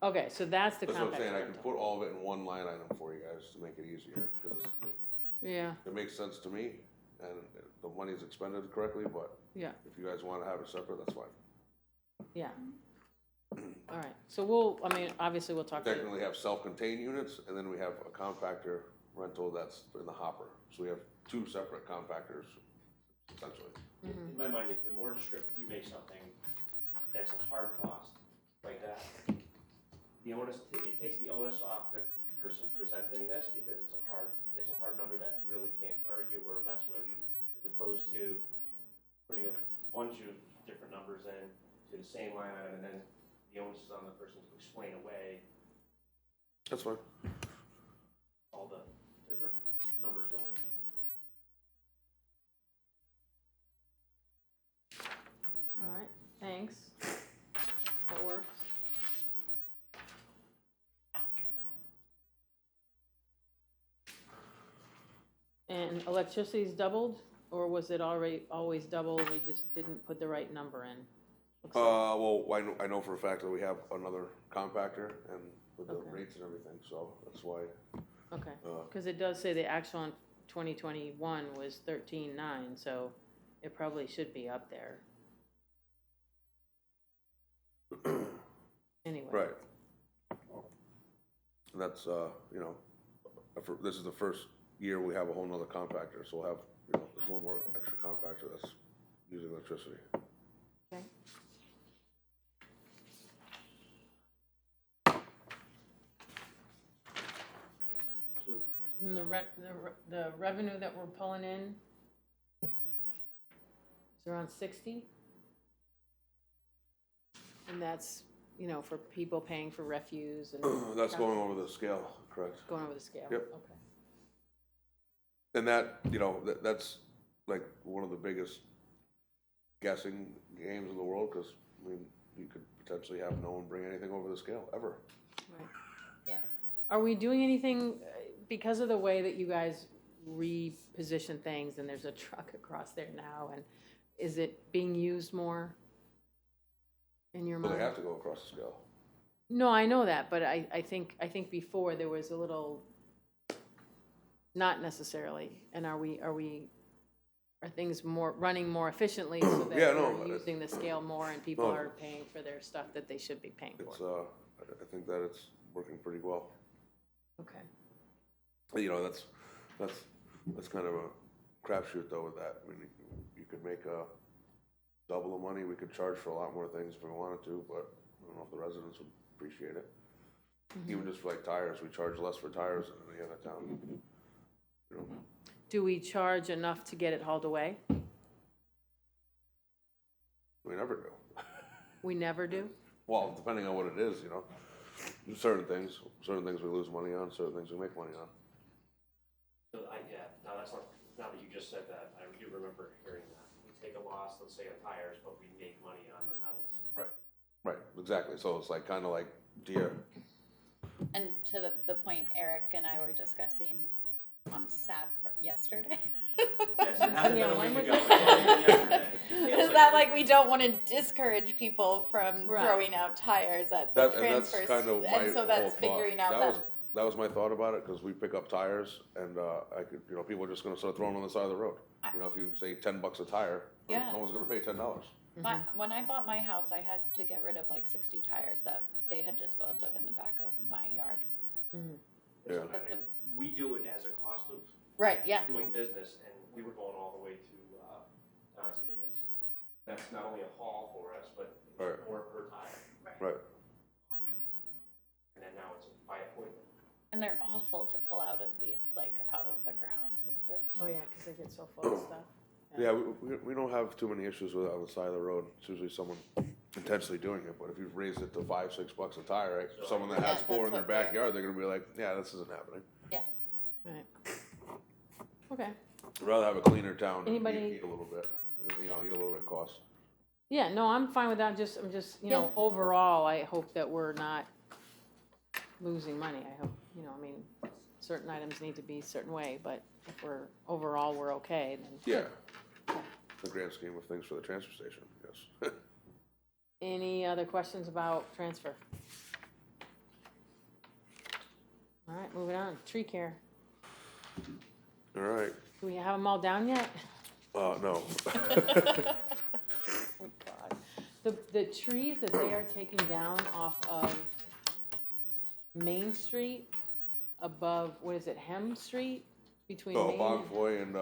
Okay, so that's the That's what I'm saying, compactor I can rental. put all of it in one line item for you guys to make it easier, because Yeah, it makes sense to me, and the money's expended correctly, but yeah, if you guys wanna have it separate, that's fine. yeah. All right, so obviously we'll talk to Technically have self-contained units, and then we have a compactor rental that's in the hopper. So we have two separate compactors, essentially. In my mind, if the more descriptive you make something that's a hard cost, like that, it takes the onus off the person presenting this, because it's a hard number that you really can't argue or mess with, as opposed to putting a bunch of different numbers in to the same line item, and then the onus is on the person to explain away That's fine. all the different numbers going in. All right, thanks. That works. And electricity's doubled, or was it always doubled, we just didn't put the right number in? Looks like- Well, I know for a fact that we have another compactor, and with the Okay. rates and everything, so that's why, Okay, uh, because it does say the actual in 2021 was 13.9, so it probably should be up there. Anyway. right. And that's, this is the first year we have a whole nother compactor, so we'll have, this one more extra compactor that's using electricity. Okay. So And the revenue that we're pulling in is around 60? And that's you know, for people paying for refuse and That's going over the scale, correct? going over the scale? Yep. Okay. And that, you know, that's like one of the biggest guessing games in the world, because, I mean, you could potentially have no one bring anything over the scale, ever. Right. Yeah. Are we doing anything, because of the way that you guys reposition things, and there's a truck across there now, and is it being used more in your Well, mind? they have to go across the scale. No, I know that, but I think before there was a little, not necessarily, and are things running more efficiently so that Yeah, no, we're using the scale more and people No. are paying for their stuff that they should be paying It's, for? I think that it's working pretty well. Okay. You know, that's kind of a crapshoot though with that. I mean, you could make double the money, we could charge for a lot more things if we wanted to, but I don't know if the residents would appreciate it. Even just for like tires, we charge less for tires than any other town. You know, Do we charge enough to get it hauled away? we never do. We never do? Well, depending on what it is, you know. Certain things we lose money on, certain things we make money on. So now that's not, now that you just said that, I do remember hearing that. We take a loss, let's say on tires, but we make money on the metals. Right, exactly. So it's like, kind of like deer. And to the point Eric and I were discussing on yesterday. Yes, it hasn't Yeah, been a when week was ago. it? It's only yesterday. It feels Is that like we don't want to discourage people from Right. throwing out tires at the And that's transfer, kind of my and so that's whole figuring thought. out That was my thought about it, because we pick up tires, and I could, you know, people are just gonna start throwing them on the side of the road. You know, if you say $10 a tire, Yeah. no one's gonna pay $10. When I bought my house, I had to get rid of like 60 tires that they had disposed of in the back of my yard. Yeah. But And we do it as a cost of Right, yeah. doing business, and we were going all the way to Don Stevens. That's not only a haul for us, but it's Right. more per tire. Right. And then now it's by appointment. And they're awful to pull out of the ground. They're just Oh, yeah, because they get so full of stuff. Yeah, we don't have too many issues with it on the side of the road. It's usually someone intentionally doing it, but if you've raised it to $5, $6 a tire, right? Someone that has Yeah, 4 in that's their what they're- backyard, they're gonna be like, yeah, this isn't happening. Right. Okay. I'd rather have a cleaner town and Anybody- eat a little bit, you know, eat a little bit of cost. Yeah, no, I'm fine with that. I'm just, you know, overall, I hope that we're not losing money. I hope, you know, I mean, certain items need to be a certain way, but if overall, we're okay, then. Yeah. The grand scheme of things for the transfer station, yes. Any other questions about transfer? All right, moving on. Tree care. All right, Do we have them all down yet? no. Oh, God. The trees that they are taking down off of Main Street, above, what is it, Hem Street? Between Oh, Main Bonfoy and,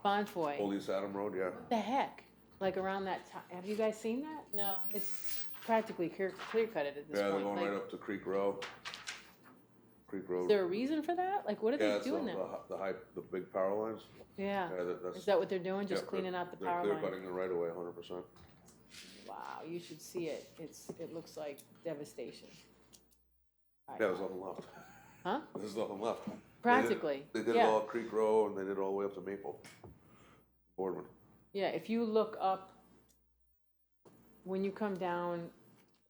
Bonfoy. Old East Haddam Road, yeah. What the heck? Like around that time, have you guys seen that? no. It's practically clear cutted at this Yeah, they're point. going Like, right up to Creek Road. Creek is Road. there a reason for that? Like, what are Yeah, they it's doing the now? the big power lines. Yeah. Yeah, that's. Is that what they're doing? Just yeah, cleaning out the they're power clear line? cutting the right away, 100%. Wow, you should see it. It looks like devastation. Yeah, there's nothing left. Huh? There's nothing left. Practically. They did it Yeah. all Creek Row, and they did it all the way up to Maple. Boardman. Yeah, if you look up, when you come down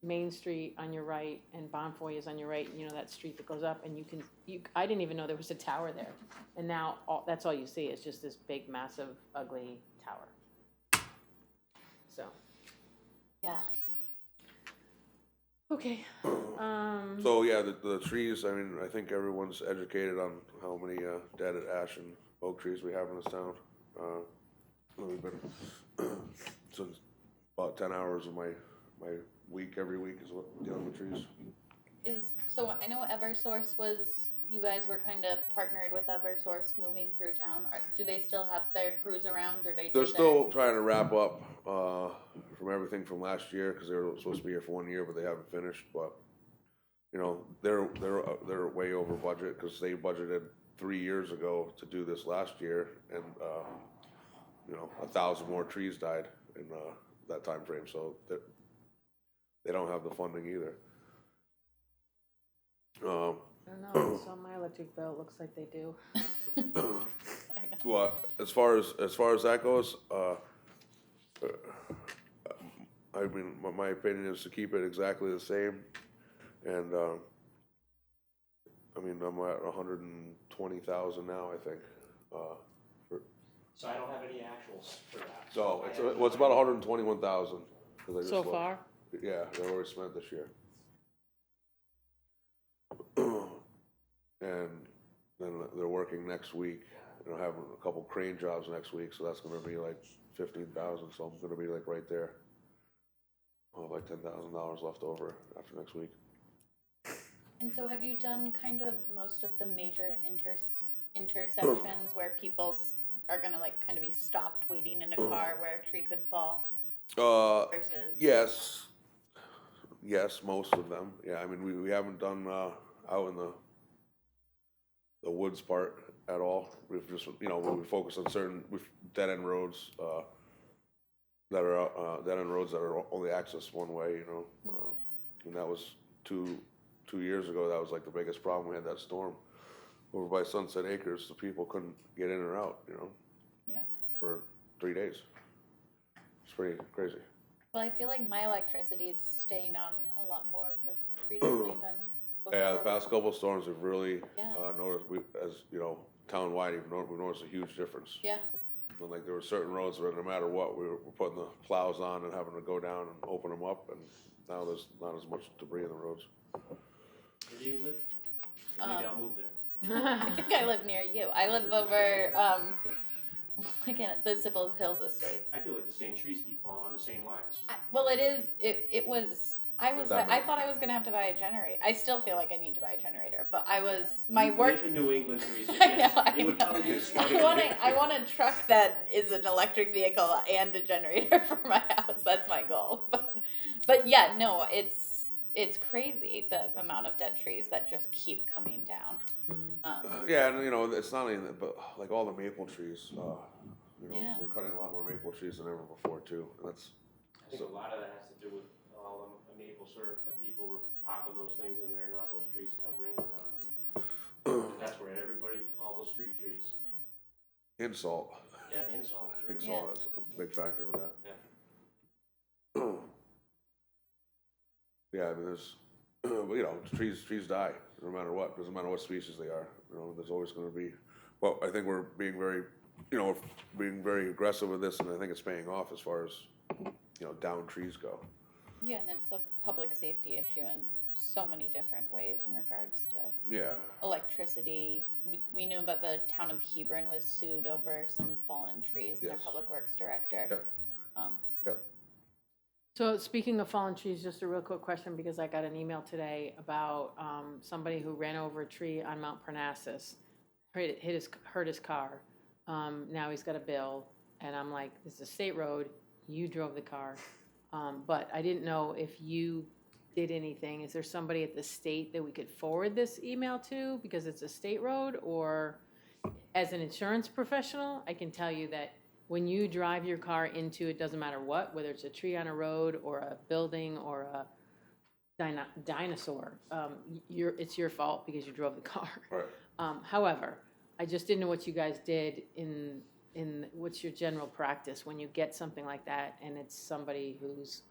Main Street on your right and Bonfoy is on your right, you know, that street that goes up, and I didn't even know there was a tower there. And now, that's all you see is just this big, massive, ugly tower. So, Yeah. okay. So, yeah, the trees, I mean, I think everyone's educated on how many dead ash and oak trees we have in this town. We've been, since about 10 hours of my week, every week is what dealing with trees. So I know Eversource was, you guys were kind of partnered with Eversource moving through town. Do they still have their crews around, or they? They're still trying to wrap up from everything from last year, because they were supposed to be here for 1 year, but they haven't finished. But you know, they're way over budget, because they budgeted 3 years ago to do this last year, and you know, 1,000 more trees died in that time frame. So they don't have the funding either. I don't know, it's on my electric bill, it looks like they do. Well, as far as that goes, I mean, my opinion is to keep it exactly the same, and, I mean, I'm at 120,000 now, I think, So I don't have any actuals for that. so it's about 121,000. So far? Yeah, they've already spent this year. And then they're working next week, having a couple crane jobs next week, so that's gonna be like 15,000, so I'm gonna be like right there. I'll have like $10,000 left over after next week. And so have you done kind of most of the major intersections where people are gonna like kind of be stopped waiting in a car where a tree could fall? Versus? Yes, most of them. Yeah, I mean, we haven't done out in the woods part at all. We've just, we focus on certain dead end roads that are only accessed one way. And that was two years ago. That was like the biggest problem. We had that storm over by Sunset Acres. The people couldn't get in or out. Yeah. For 3 days. It's pretty crazy. Well, I feel like my electricity is staying on a lot more recently than before. Yeah, the past couple of storms have really Yeah. noticed. Townwide, we've noticed a huge difference. Yeah. And like there were certain roads where no matter what, we were putting the plows on and having to go down and open them up, and now there's not as much debris in the roads. Where do you live? Maybe I'll move there. I think I live near you. I live over again at the Sybil Hills Estates. I feel like the same trees keep falling on the same lines. I thought I was gonna have to buy a generator. I still feel like I need to buy a generator, but You live in New England, Teresa. I It would know. probably be a smart I want a truck that is an electric vehicle and a generator for my house. That's my goal. But yeah, no, it's crazy the amount of dead trees that just keep coming down. Yeah, and it's not only that, but like all the maple trees. Yeah. We're cutting a lot more maple trees than ever before too. I think a lot of that has to do with all the maple syrup that people were popping those things in there, and now those trees have rings around them. That's where all those street trees. Insult. Yeah, insult. I think salt is a big factor of that. Yeah. Yeah, I mean, trees die no matter what. Doesn't matter what species they are. There's always going to be. Well, I think we're being very aggressive with this, and I think it's paying off as far as down trees go. Yeah, and it's a public safety issue in so many different ways in regards to Yeah. electricity. We knew about the town of Hebron was sued over some fallen trees, and their Yes. public works director. Yep. Yep. So speaking of fallen trees, just a real quick question, because I got an email today about somebody who ran over a tree on Mount Parnassus, hurt his car. Now he's got a bill, and I'm like, this is a state road, you drove the car. But I didn't know if you did anything. Is there somebody at the state that we could forward this email to because it's a state road? Or as an insurance professional, I can tell you that when you drive your car into, it doesn't matter what, whether it's a tree on a road or a building or a dinosaur, it's your fault because you drove the car. Right. However, I just didn't know what you guys did in what's your general practice when you get something like that and it's somebody who's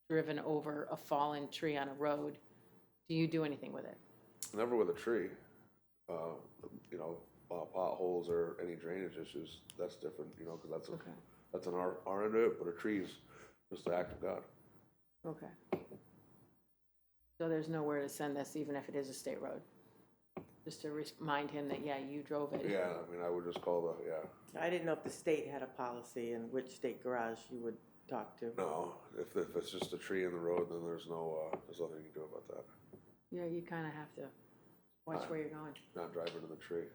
driven over a fallen tree on a road. Do you do anything with it? Never with a tree. Potholes or any drainage issues, that's different, because that's an our end of it, but a tree's just the act of God. Okay. So there's nowhere to send this, even if it is a state road? Just to remind him that, yeah, you drove it. Yeah, I mean, I would just call I didn't know if the state had a policy and which state garage you would talk to. No, if it's just a tree in the road, then there's nothing you can do about that. Yeah, you kind of have to watch where you're going. Not drive into the tree.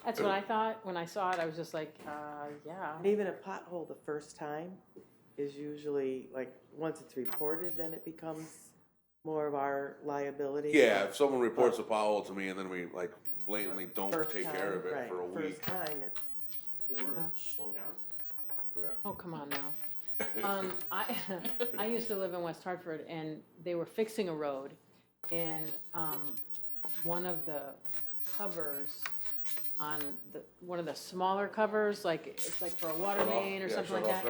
That's what I thought. When I saw it, I was just like, yeah. And even a pothole the first time is usually, like, once it's reported, then it becomes more of our liability. Yeah, if someone reports a pothole to me and then we blatantly don't First take time, care of it right, for a week. First time, it's, Or slow down. Oh, come on now. I used to live in West Hartford, and they were fixing a road, and one of the covers on one of the smaller covers, like it's like for a water main or something like that.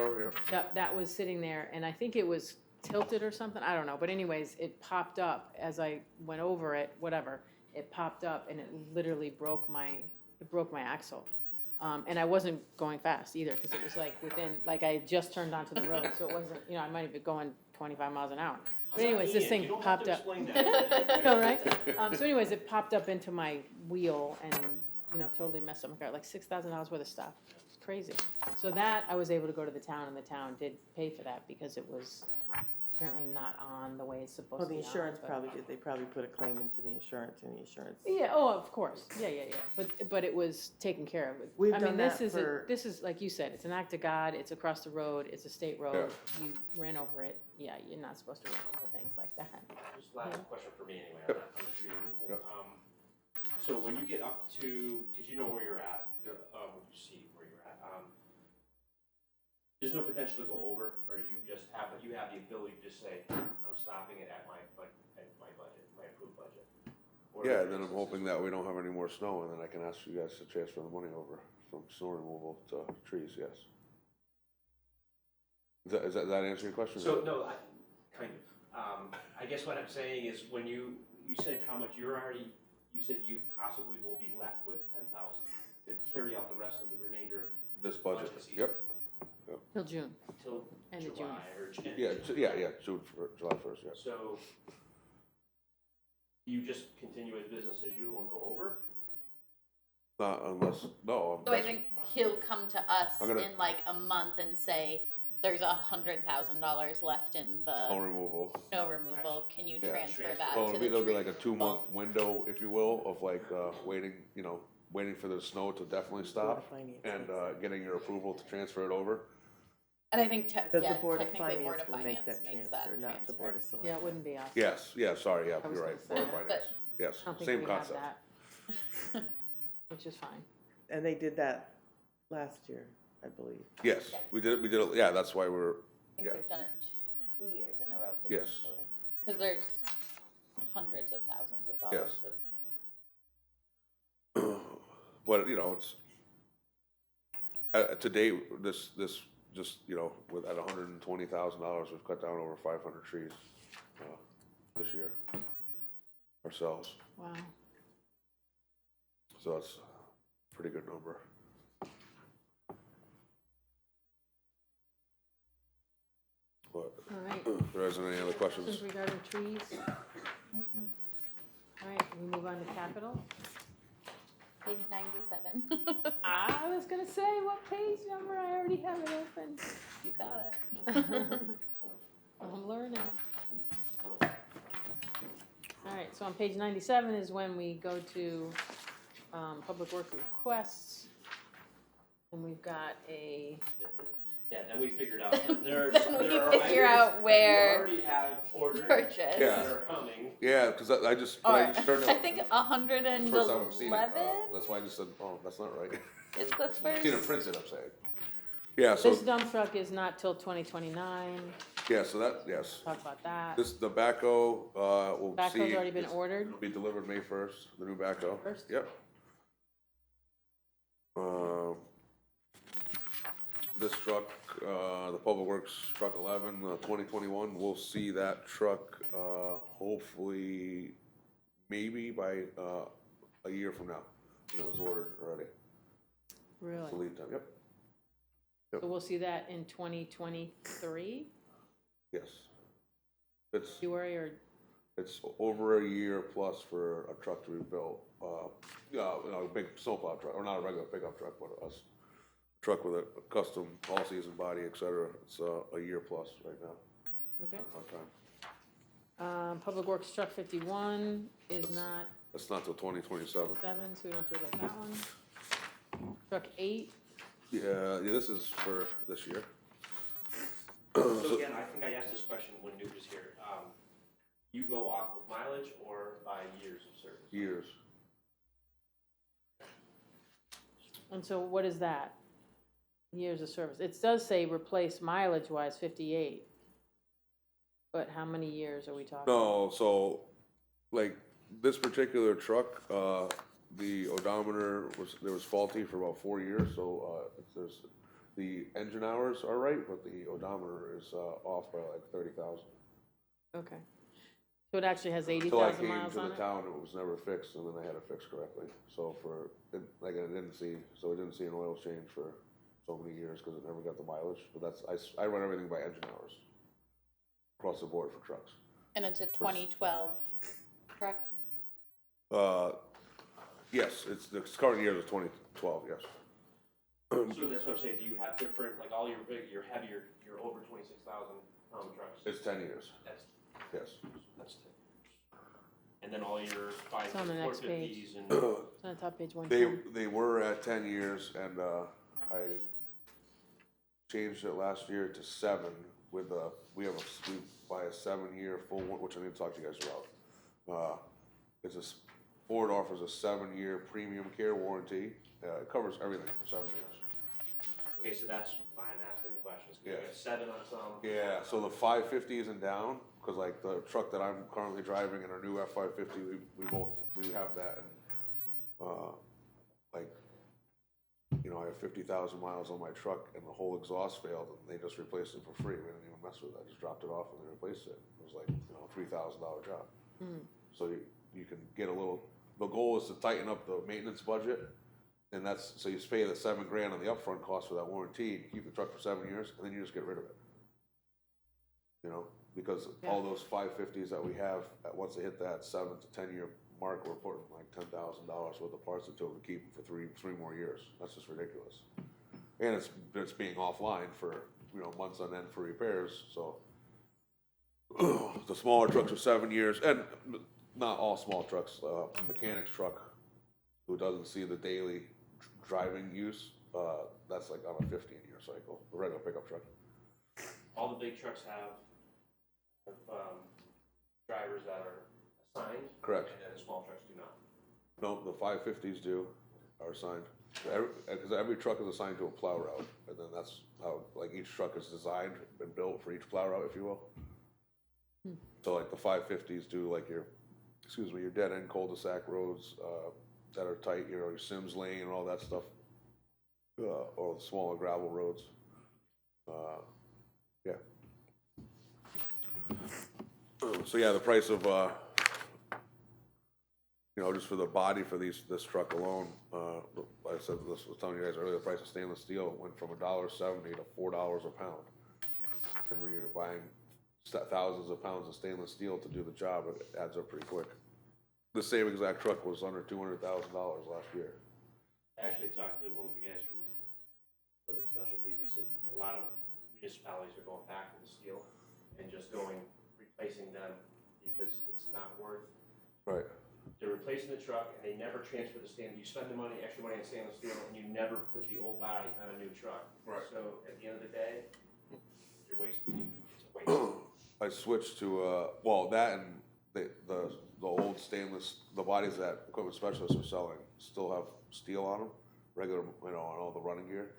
Yep, that was sitting there, and I think it was tilted or something. I don't know, but anyways, it popped up as I went over it. Whatever, it popped up, and it literally broke my axle. And I wasn't going fast either, because it was like I had just turned onto the road, so it wasn't, I might have been going 25 miles an hour. But anyways, this thing popped up. No, right? So anyways, it popped up into my wheel and, totally messed up my car, like $6,000 worth of stuff. It's crazy. So that, I was able to go to the town, and the town did pay for that, because it was apparently not on the way it's supposed Well, to the be on. insurance probably did, they probably put a claim into the insurance, and the insurance. Yeah, oh, of course, yeah, but it was taken care of. We've I mean, done this that is for- this is like you said, it's an act of God. It's across the road. It's a state road. You ran over it. Yeah, you're not supposed to run over things like that. Just last question for me anyway, on the tree removal. So when you get up to, because you know where you're at, you see where you're at, there's no potential to go over, or you have the ability to just say, I'm stopping it at my budget, my approved budget? Or Yeah, and then I'm hoping that we don't have any more snow, and then I can ask you guys to transfer the money over from snow removal to trees, yes. Does that answer your question? So, no, kind of. I guess what I'm saying is, when you said how much you said you possibly will be left with 10,000 to carry out the rest of the remainder of This budget, season. yep. Till June. Till End of June. July or June. Yeah, July 1st, yeah. So, you just continue as business as usual and go over? Not unless, no. So I think he'll come to us I'm gonna- in like a month and say, there's $100,000 left in the Snow removal. snow removal, can you Yeah. transfer Transfer. that So to the there'll be tree like a 2-month removal? window, if you will, of like, waiting for the snow to definitely Board of stop, Finance and, makes getting your approval to transfer it over. And I think, The Board of technically Board Finance of will make Finance that makes that transfer, not the Board of transfer. Selectmen. Yeah, it wouldn't be us. Yes, sorry, yeah, I was you're right, gonna Board of say. Finance, yes, I don't think same we have concept. that. Which is fine. And they did that last year, I believe. Yes, Yeah. we did it, yeah, that's why we're, I think Yeah. we've done it 2 years in a row Yes. potentially. Because there's hundreds of thousands of dollars Yes. of but, it's, to date, this, just, with at $120,000, we've cut down over 500 trees, this year, ourselves, Wow. so that's a pretty good number. But, All right. if there isn't any other questions, Questions regarding trees? All right, we move on to capital. page 97. I was gonna say, what page number? I already have it open. You got it. I'm learning. All right, so on page 97 is when we go to public work requests. And we've got a, Yeah, then we figured out that there We are figure items out where you already have ordered Purchase. Yeah. that are coming. yeah, because I just Or, turned I out, think first time I've seen it, 111 that's why I just said, oh, that's not right. is the first. Seen it printed, I'm saying. Yeah, so, this dump truck is not till 2029. yeah, so that, yes, Talk about that. the backhoe, we'll see. Backhoe's already been ordered. It'll be delivered May 1st, the new backhoe. First? Yep. This truck, the Public Works Truck 11, 2021, we'll see that truck, hopefully, maybe by, a year from now. It was ordered already. It's the Really? lead time, yep, So we'll see that in 2023, yes. It's, February, or, it's over a year plus for a truck to be built. A big snowplow truck, or not a regular pickup truck, but a truck with a custom all season body, et cetera. It's a year plus right now, okay. on time. Public Works Truck 51 is not That's not till 2027. 7, so we don't have to worry about that one. Truck 8, Yeah, this is for this year. So again, I think I asked this question when Newt was here. You go off of mileage or by years of service? Years. and so what is that? years of service. It does say replace mileage-wise 58. But how many years are we talking? No, so, like, this particular truck, the odometer was faulty for about 4 years, so, the engine hours are right, but the odometer is, off by like 30,000. Okay. So it actually has Till I 80,000 came miles to on the it? town, it was never fixed, and then I had it fixed correctly. So I didn't see an oil change for so many years, cause it never got the mileage, but I run everything by engine hours. Across the board for trucks. And it's a 2012 truck? Yes, the current year is 2012, yes. So that's what I'm saying, do you have different, like all your heavier, your over 26,000 pound trucks? It's 10 years, That's, yes. that's 10 years. And then all your It's on the next page. 450s and, It's on the top page 110. They were at 10 years, and I changed it last year to 7 with we buy a 7-year full one, which I need to talk to you guys about. Ford offers a 7-year premium care warranty. It covers everything for 7 years. okay, so that's why I'm asking the questions, cause you Yeah. got 7 on some. Yeah, so the 550 isn't down, cause like the truck that I'm currently driving and our new F550, we have that, and like, you know, I have 50,000 miles on my truck and the whole exhaust failed, and they just replaced it for free. We didn't even mess with it. I just dropped it off and they replaced it. It was like, you know, a $3,000 job. So you can get a little. The goal is to tighten up the maintenance budget, and so you pay the $7,000 on the upfront cost for that warranty. You keep the truck for 7 years, and then you just get rid of it. You know, because all those 550s that we have, once they hit that 7 to 10 year mark, we're putting like $10,000 worth of parts into them to keep them for three more years. That's just ridiculous. And it's being offline for, you know, months on end for repairs. So the smaller trucks are 7 years, and not all small trucks. A mechanic's truck who doesn't see the daily driving use, that's like on a 15-year cycle. The regular pickup truck. All the big trucks have drivers that are assigned. Correct. And then the small trucks do not. No, the 550s are assigned. Because every truck is assigned to a plow route, and then that's how, like, each truck is designed and built for each plow route, if you will. So like the 550s do like your dead end cul-de-sac roads that are tight, you know, your Sims Lane and all that stuff, or the smaller gravel roads. Yeah. So yeah, the price of you know, just for the body for this truck alone, like I said, this was telling you guys earlier, the price of stainless steel went from $1.70 to $4 a pound. And when you're buying thousands of pounds of stainless steel to do the job, it adds up pretty quick. The same exact truck was under $200,000 last year. I actually talked to one of the guys from Equipment Specialties. He said a lot of municipalities are going back to the steel and just replacing them because it's not worth. Right. They're replacing the truck and they never transfer the you spend the extra money on stainless steel, and you never put the old body on a new truck. Right. So at the end of the day, you're wasting. It's a waste. I switched to that and the old stainless, the bodies that Equipment Specialists are selling still have steel on them, regular, you know, on all the running gear.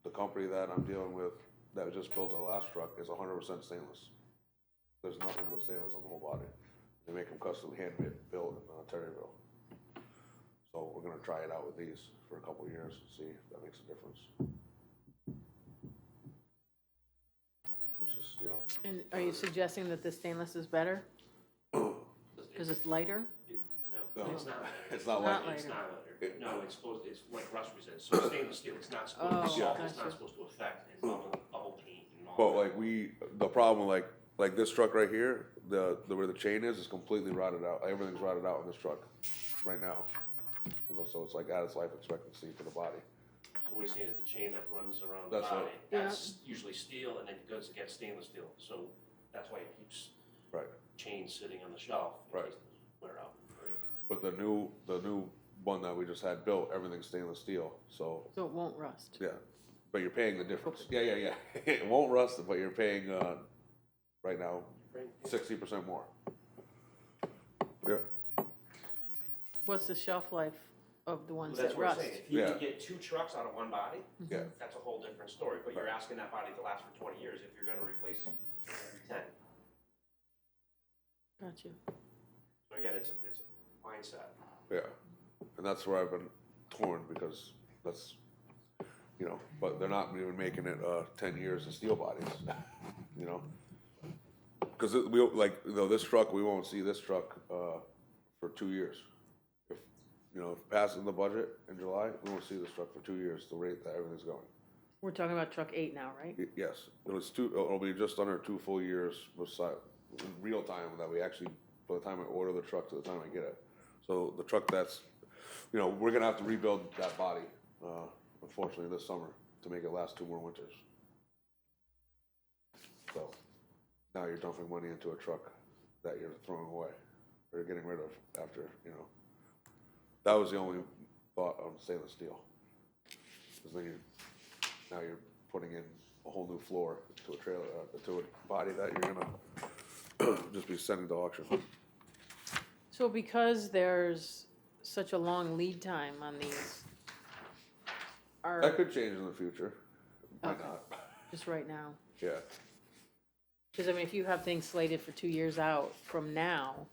The company that I'm dealing with that just built our last truck is 100% stainless. There's nothing but stainless on the whole body. They make them custom handmade built in Terryville. So we're gonna try it out with these for a couple of years and see if that makes a difference. Which is, you know. And are you suggesting that the stainless is better? Because it's lighter? No, No. it's not. It's not Not like It's lighter. not lighter. No, it's like rust resistant. So stainless steel, it's not supposed to Oh, salt, it's gotcha. not supposed to affect and bubble paint and all But that. like the problem like this truck right here, where the chain is completely rotted out. Everything's rotted out in this truck right now. So it's like at its life expectancy for the body. So what he's saying is the chain that runs around the That's body, right. that's usually steel, and then it goes against stainless steel. So that's why it keeps Right. chains sitting on the shelf in Right. case they wear out. Right? But the new one that we just had built, everything's stainless steel. So So it won't rust? yeah, but you're paying the difference. Yeah. It won't rust, but you're paying right now 60% more. Yeah. What's the shelf life of the ones That's that what I'm rust. saying, if you Yeah. can get 2 trucks out of one body, Yeah. that's a whole different story, but you're asking that body to last for 20 years if you're gonna replace every 10. Gotcha. So again, it's a mindset. Yeah, and that's where I've been torn, because that's, you know, but they're not even making it, 10 years of steel bodies, you know? Cause we, like, you know, this truck, we won't see this truck, for 2 years. If, you know, if passing the budget in July, we won't see this truck for 2 years, the rate that everything's going. We're talking about truck 8 now, right? Yes, it'll be just under 2 full years beside, in real time, that we actually, by the time I order the truck to the time I get it. So the truck that's, you know, we're gonna have to rebuild that body, unfortunately this summer, to make it last 2 more winters. So, now you're dumping money into a truck that you're throwing away, or getting rid of after, you know. That was the only thought on stainless steel. Cause then now you're putting in a whole new floor to a trailer, to a body that you're gonna just be sending to auction. So because there's such a long lead time on these, That could change in the future. Might Okay. not. just right now, Yeah. because I mean, if you have things slated for 2 years out from now,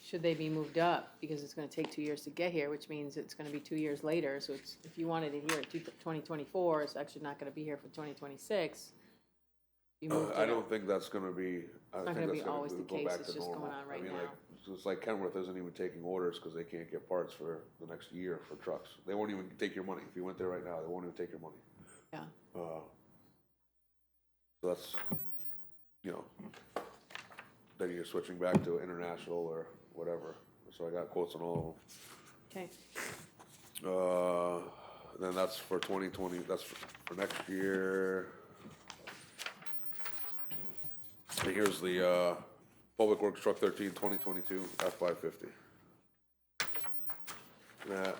should they be moved up? Because it's gonna take 2 years to get here, which means it's gonna be 2 years later, so it's, if you wanted it here in 2024, it's actually not gonna be here for 2026. You moved I it don't up. think that's gonna be, I not think gonna that's be gonna always the go case, back it's to just normal. going on right I mean, now. like, it's like Kenworth isn't even taking orders because they can't get parts for the next year for trucks. They won't even take your money. If you went there right now, they won't even take your money. Yeah. So that's, you know, then you're switching back to international or whatever. So I got quotes on all Okay, of them. Then that's for 2020, that's for next year. And here's the, Public Works Truck 13, 2022, F550. That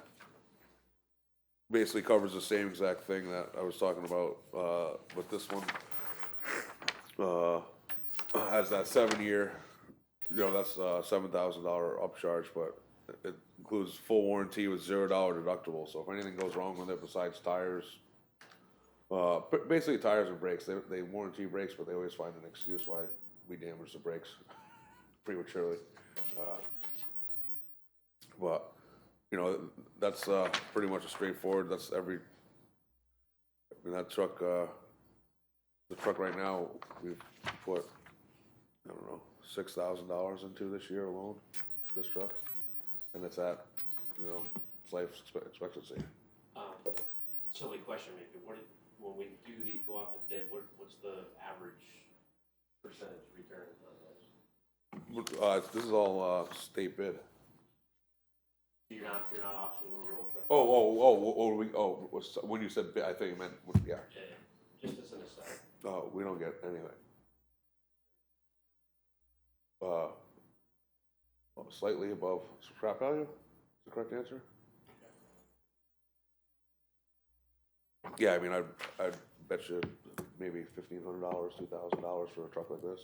basically covers the same exact thing that I was talking about, but this one, has that 7-year, you know, that's $7,000 upcharge, but it includes full warranty with $0 deductible, so if anything goes wrong with it besides tires, basically tires and brakes, they warranty brakes, but they always find an excuse why we damage the brakes prematurely. But, you know, that's pretty much a straightforward, that's every, I mean, that truck, the truck right now, we've put, I don't know, $6,000 into this year alone, this truck. And it's at, you know, it's life expectancy. Silly question maybe, when we go out to bid, what's the average percentage return on those? This is all state bid. You're not auctioning your old truck? When you said bid, I thought you meant, yeah. Yeah, just as an aside. We don't get anything. Slightly above scrap value, is the correct answer? Yeah, I mean, I'd bet you maybe $1,500, $2,000 for a truck like this.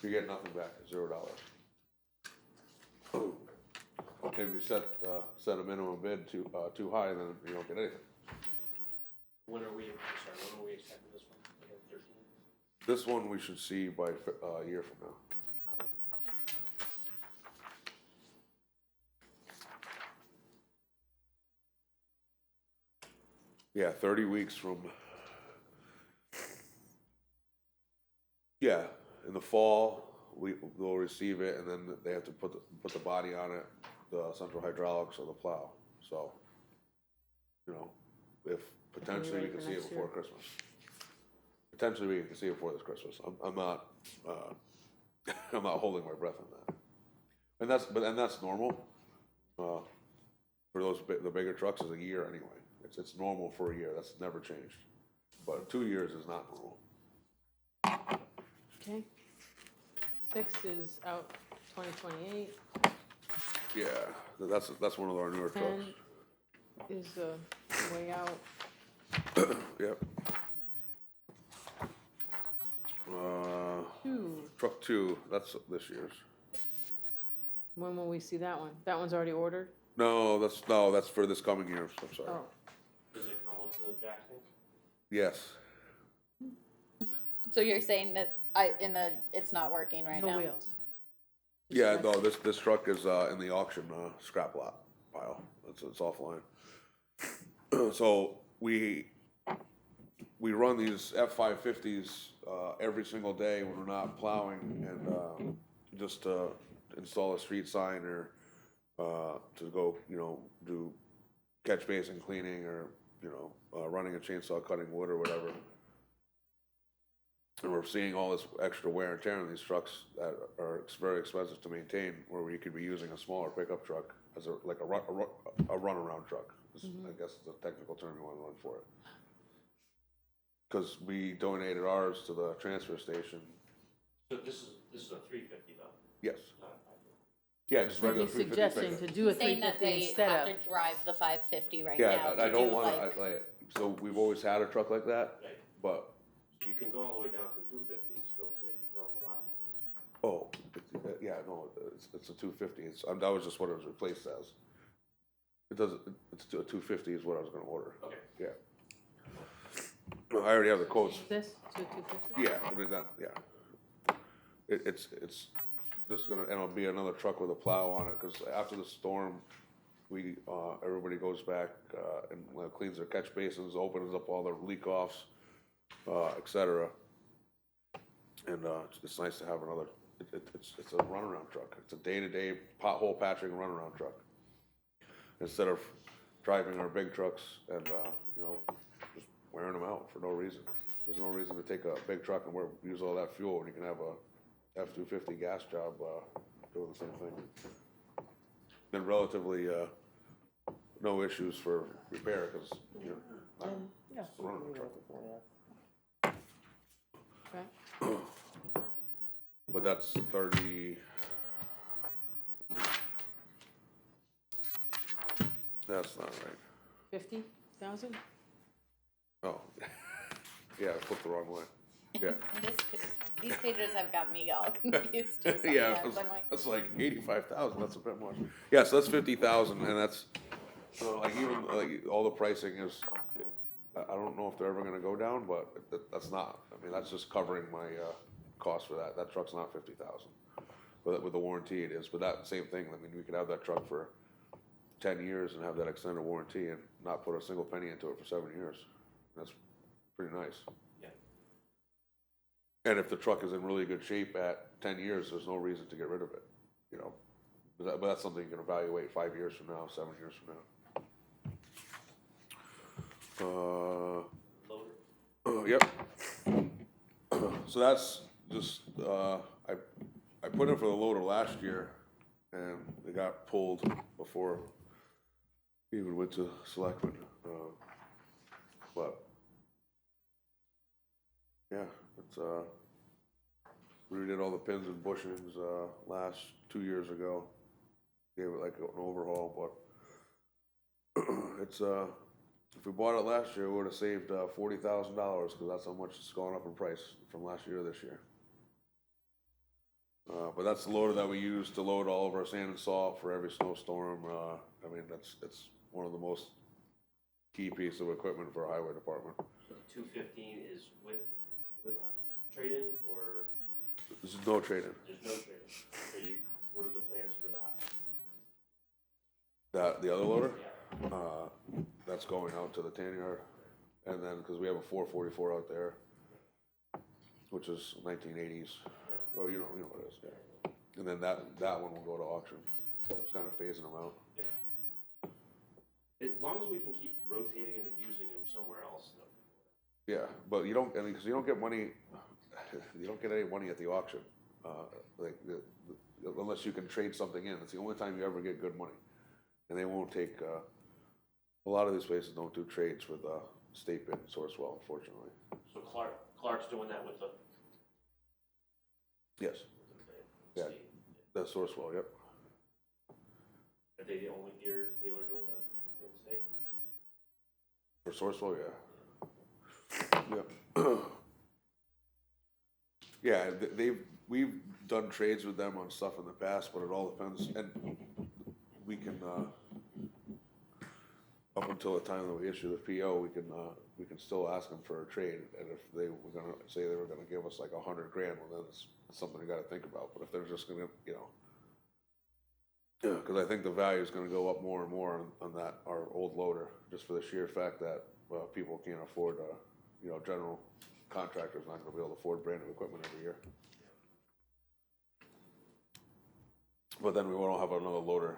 You get nothing back, $0. If you set a minimum bid too high, then you don't get anything. When are we expecting this one? Again, 13? This one we should see by a year from now. Yeah, 30 weeks from, yeah, in the fall, we'll receive it, and then they have to put the body on it, the central hydraulics or the plow, so, you know, if potentially we ready can for see it next before year? Christmas. Potentially we can see it before this Christmas, I'm not, I'm not holding my breath on that. And that's normal, for the bigger trucks is a year anyway. It's normal for a year, that's never changed. But 2 years is not normal. okay. 6 is out 2028, Yeah, that's one of our newer 10 trucks. is way out. Yep. 2, Truck 2, that's this year's. when will we see that one? That one's already ordered? No, that's for this coming year, I'm sorry. Oh, Does it come with the jack stands? Yes, So you're saying that it's not working right no now? wheels. yeah, no, this truck is, in the auction, scrap lot pile, it's offline. So we run these F-550s, every single day when we're not plowing and, just to install a street sign or, to go, do catch basin cleaning or, running a chainsaw cutting wood or whatever. And we're seeing all this extra wear and tear on these trucks that are very expensive to maintain, where we could be using a smaller pickup truck as a runaround truck, is, I guess, the technical term you want to run for it. Because we donated ours to the transfer station. So this is a 350 though? Yes. Not a 550. Yeah, just So regular he's 350 suggesting pickup. to do a He's saying that 350 they instead have of, to drive the 550 right Yeah, now. I to don't do, want like, to, so we've always had a truck like that, Right. but, So you can go all the way down to 250 and still save yourself a lot more. oh, yeah, no, it's a 250, that was just what it was replaced as. It doesn't, it's a 250 is what I was gonna order, Okay. yeah. I already have the quotes. this, to 250? Yeah, I mean, yeah. It's just gonna, and it'll be another truck with a plow on it, cause after the storm, everybody goes back, and cleans their catch basins, opens up all their leak offs, et cetera. And, it's nice to have another, it's a runaround truck, it's a day-to-day pothole patching runaround truck. Instead of driving our big trucks and, just wearing them out for no reason. There's no reason to take a big truck and use all that fuel when you can have a F-250 gas job, doing the same thing. Been relatively, no issues for repair, cause, Yeah. it's a runaround truck. Okay. But that's 30. That's not right. 50,000? Oh, yeah, I flipped the wrong way. Yeah. These pages have got me all confused. too Yeah, sometimes. I'm like, that's like 85,000, that's a bit much. Yeah, so that's 50,000, and that's, like, even, like, all the pricing is, I don't know if they're ever gonna go down, but that's not, I mean, that's just covering my, cost for that. That truck's not 50,000. But with the warranty it is, but that same thing, I mean, we could have that truck for 10 years and have that extended warranty and not put a single penny into it for 7 years. That's pretty nice. Yeah. And if the truck is in really good shape at 10 years, there's no reason to get rid of it, But that's something you can evaluate 5 years from now, 7 years from now. Loader. Yep. So that's just, I put in for the loader last year, and it got pulled before we even went to Selectman, but, yeah, it's, we redid all the pins and bushings, last 2 years ago. Gave it like an overhaul, but it's, if we bought it last year, we would've saved, $40,000, cause that's how much it's gone up in price from last year to this year. But that's the loader that we use to load all of our sand and salt for every snowstorm. I mean, it's one of the most key pieces of equipment for a highway department. So the 215 is with a trade-in, or There's no trade-in. there's no trade-in? What are the plans for that? The other loader, Yeah. that's going out to the tan yard. And then, cause we have a 444 out there, which is 1980s. Well, you know what it is, yeah. And then that one will go to auction. It's kind of phasing them out. As long as we can keep rotating them and using them somewhere else, though. Yeah, but you don't, I mean, cause you don't get money, you don't get any money at the auction. Like, unless you can trade something in, it's the only time you ever get good money. And they won't take, a lot of these places don't do trades with, state bid and Sourcewell, unfortunately. So Clark's doing that with the. Yes, Yeah. State. that's Sourcewell, yep. Are they the only dealer doing that in the state? For Sourcewell, yeah. Yep. Yeah, we've done trades with them on stuff in the past, but it all depends, and we can, until the time that we issue the PO, we can still ask them for a trade, and if they were gonna say they were gonna give us like $100,000, well, then it's something you gotta think about, but if they're just gonna, yeah, cause I think the value is gonna go up more and more on that, our old loader, just for the sheer fact that, people can't afford, general contractors not gonna be able to afford brand new equipment every year. But then we won't have another loader,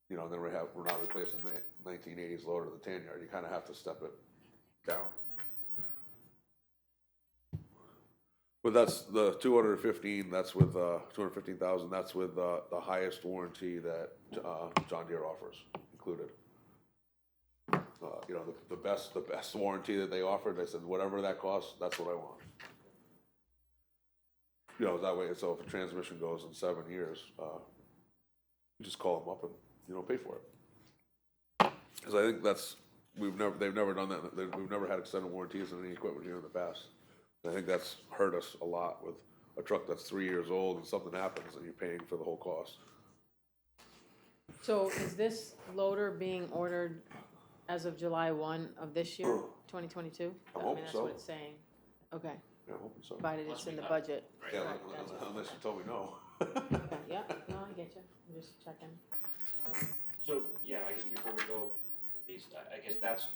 then we're not replacing the 1980s loader, the tan yard, you kinda have to step it down. But that's the 215, that's with, 215,000, that's with, the highest warranty that, John Deere offers, included. The best warranty that they offered, they said, whatever that costs, that's what I want. That way, so if a transmission goes in 7 years, you just call them up and, pay for it. Cause I think they've never done that, we've never had extended warranties on any equipment here in the past. And I think that's hurt us a lot with a truck that's 3 years old and something happens and you're paying for the whole cost. So is this loader being ordered as of July 1 of this year, 2022? I hope that's so. what it's saying. Okay, Yeah, I hope so. provided it's in the budget. Yeah, Right, unless you told me no. Okay, yeah, no, I get you. I'm just checking. So, yeah, I guess before we go, I guess that's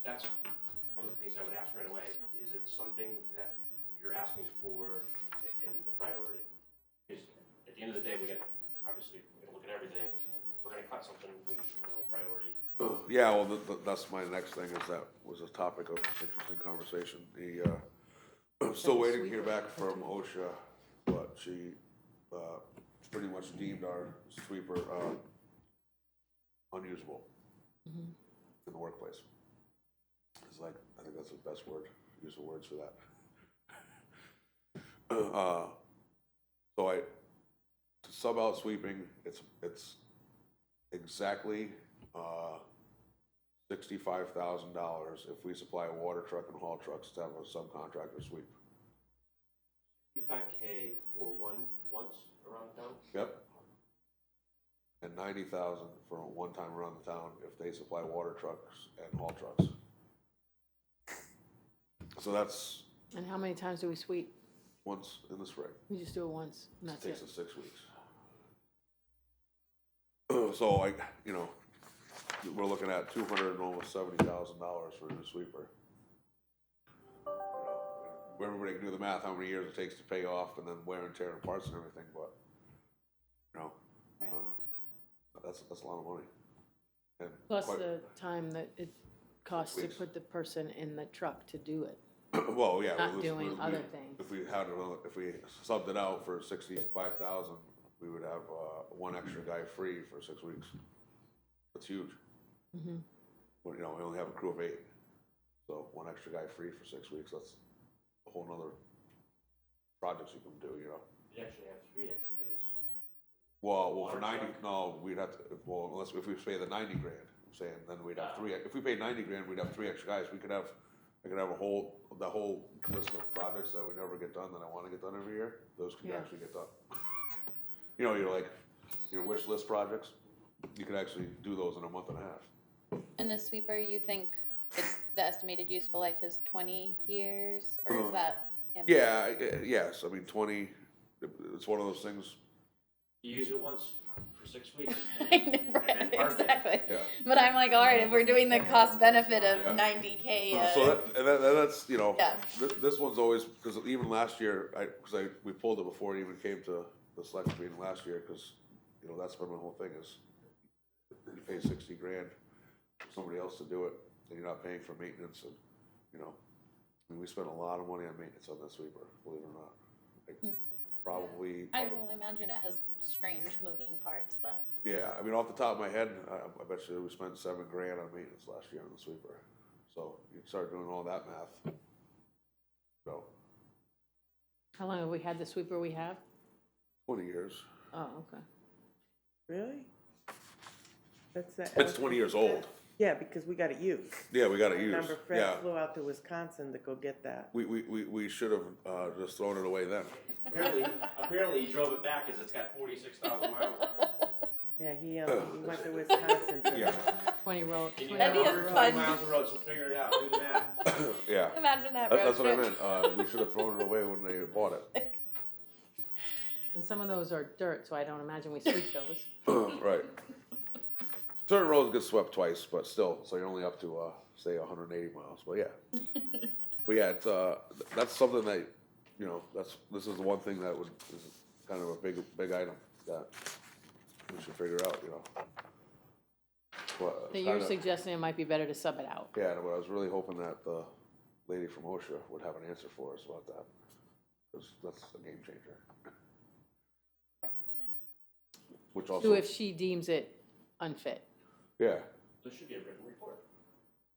one of the things I would ask right away. Is it something that you're asking for in the priority? Because at the end of the day, we're gonna look at everything. If we're gonna cut something, we need to know priority. Yeah, well, that's my next thing, is that was a topic of interesting conversation. I'm still waiting to hear back from OSHA, but she, pretty much deemed our sweeper, unusable in the workplace. It's like, I think that's the best word, use the words for that. So to sub out sweeping, it's exactly, $65,000 if we supply a water truck and haul trucks to have a subcontractor sweep. 55K for once around town? Yep. And 90,000 for one time around the town if they supply water trucks and haul trucks. So that's And how many times do we sweep? once in the spring. We just do it once, and It that's takes it. us 6 weeks. So we're looking at $270,000 for a new sweeper. Everybody can do the math, how many years it takes to pay off, and then wear and tear and parts and everything, but, Right. that's a lot of money. And Plus quite- the time that it costs to Weeks. put the person in the truck to do it, Well, yeah. not doing other things. If we subbed it out for 65,000, we would have, one extra guy free for 6 weeks. That's huge. Mhm. But, we only have a crew of 8, so one extra guy free for 6 weeks, that's a whole nother projects you can do, You actually have 3 extra days. Well, for Water 90, truck? no, we'd have to, unless, if we pay the 90 grand, I'm saying, then we'd have 3, if we paid 90 grand, we'd have 3 extra guys, I could have the whole list of projects that we never get done, that I wanna get done every year, those could Yeah. actually get done. Your wish list projects, you could actually do those in a month and a half. And the sweeper, you think the estimated useful life is 20 years, or is that? Yes, 20, it's one of those things, You use it once for 6 weeks. I know, right, And park it. exactly. yeah. But I'm like, all right, if we're doing the cost benefit of Yeah. 90K, So that's, Yeah. this one's always, because even last year, we pulled it before it even came to the select meeting last year, because, that's been my whole thing is, you pay 60 grand for somebody else to do it, and you're not paying for maintenance, and, we spent a lot of money on maintenance on that sweeper, believe it or not. Probably, I will imagine it has strange moving parts that. yeah, off the top of my head, I bet you we spent $7 grand on maintenance last year on the sweeper. So you start doing all that math. So How long have we had the sweeper we have? 20 years. Oh, okay. Really? That's It's 20 years old. Yeah, because we got it used. Yeah, we got to I use. remember Yeah, Fred flew out to Wisconsin to go get that. we should have just thrown it away then. Apparently you drove it back because it's got 46,000 miles on it. Yeah, he went to Wisconsin for Yeah. that. 20 roll. And you 20 That'd be a have roll. 120 fun- miles of road, so figure it out, do the math. Yeah, Imagine that road that's what I trip. meant, we should have thrown it away when they bought it. And some of those are dirt, so I don't imagine we sweep those. Right. Certain roads get swept twice, but still, so you're only up to, say, 180 miles, but yeah. But yeah, it's, that's something that, you know, this is the one thing that is kind of a big item that we should figure out, you know. But So you're suggesting it might be better to sub it out. yeah, but I was really hoping that the lady from OSHA would have an answer for us about that, because that's a game changer. Which also, So if she deems it unfit. yeah, There should be a written report.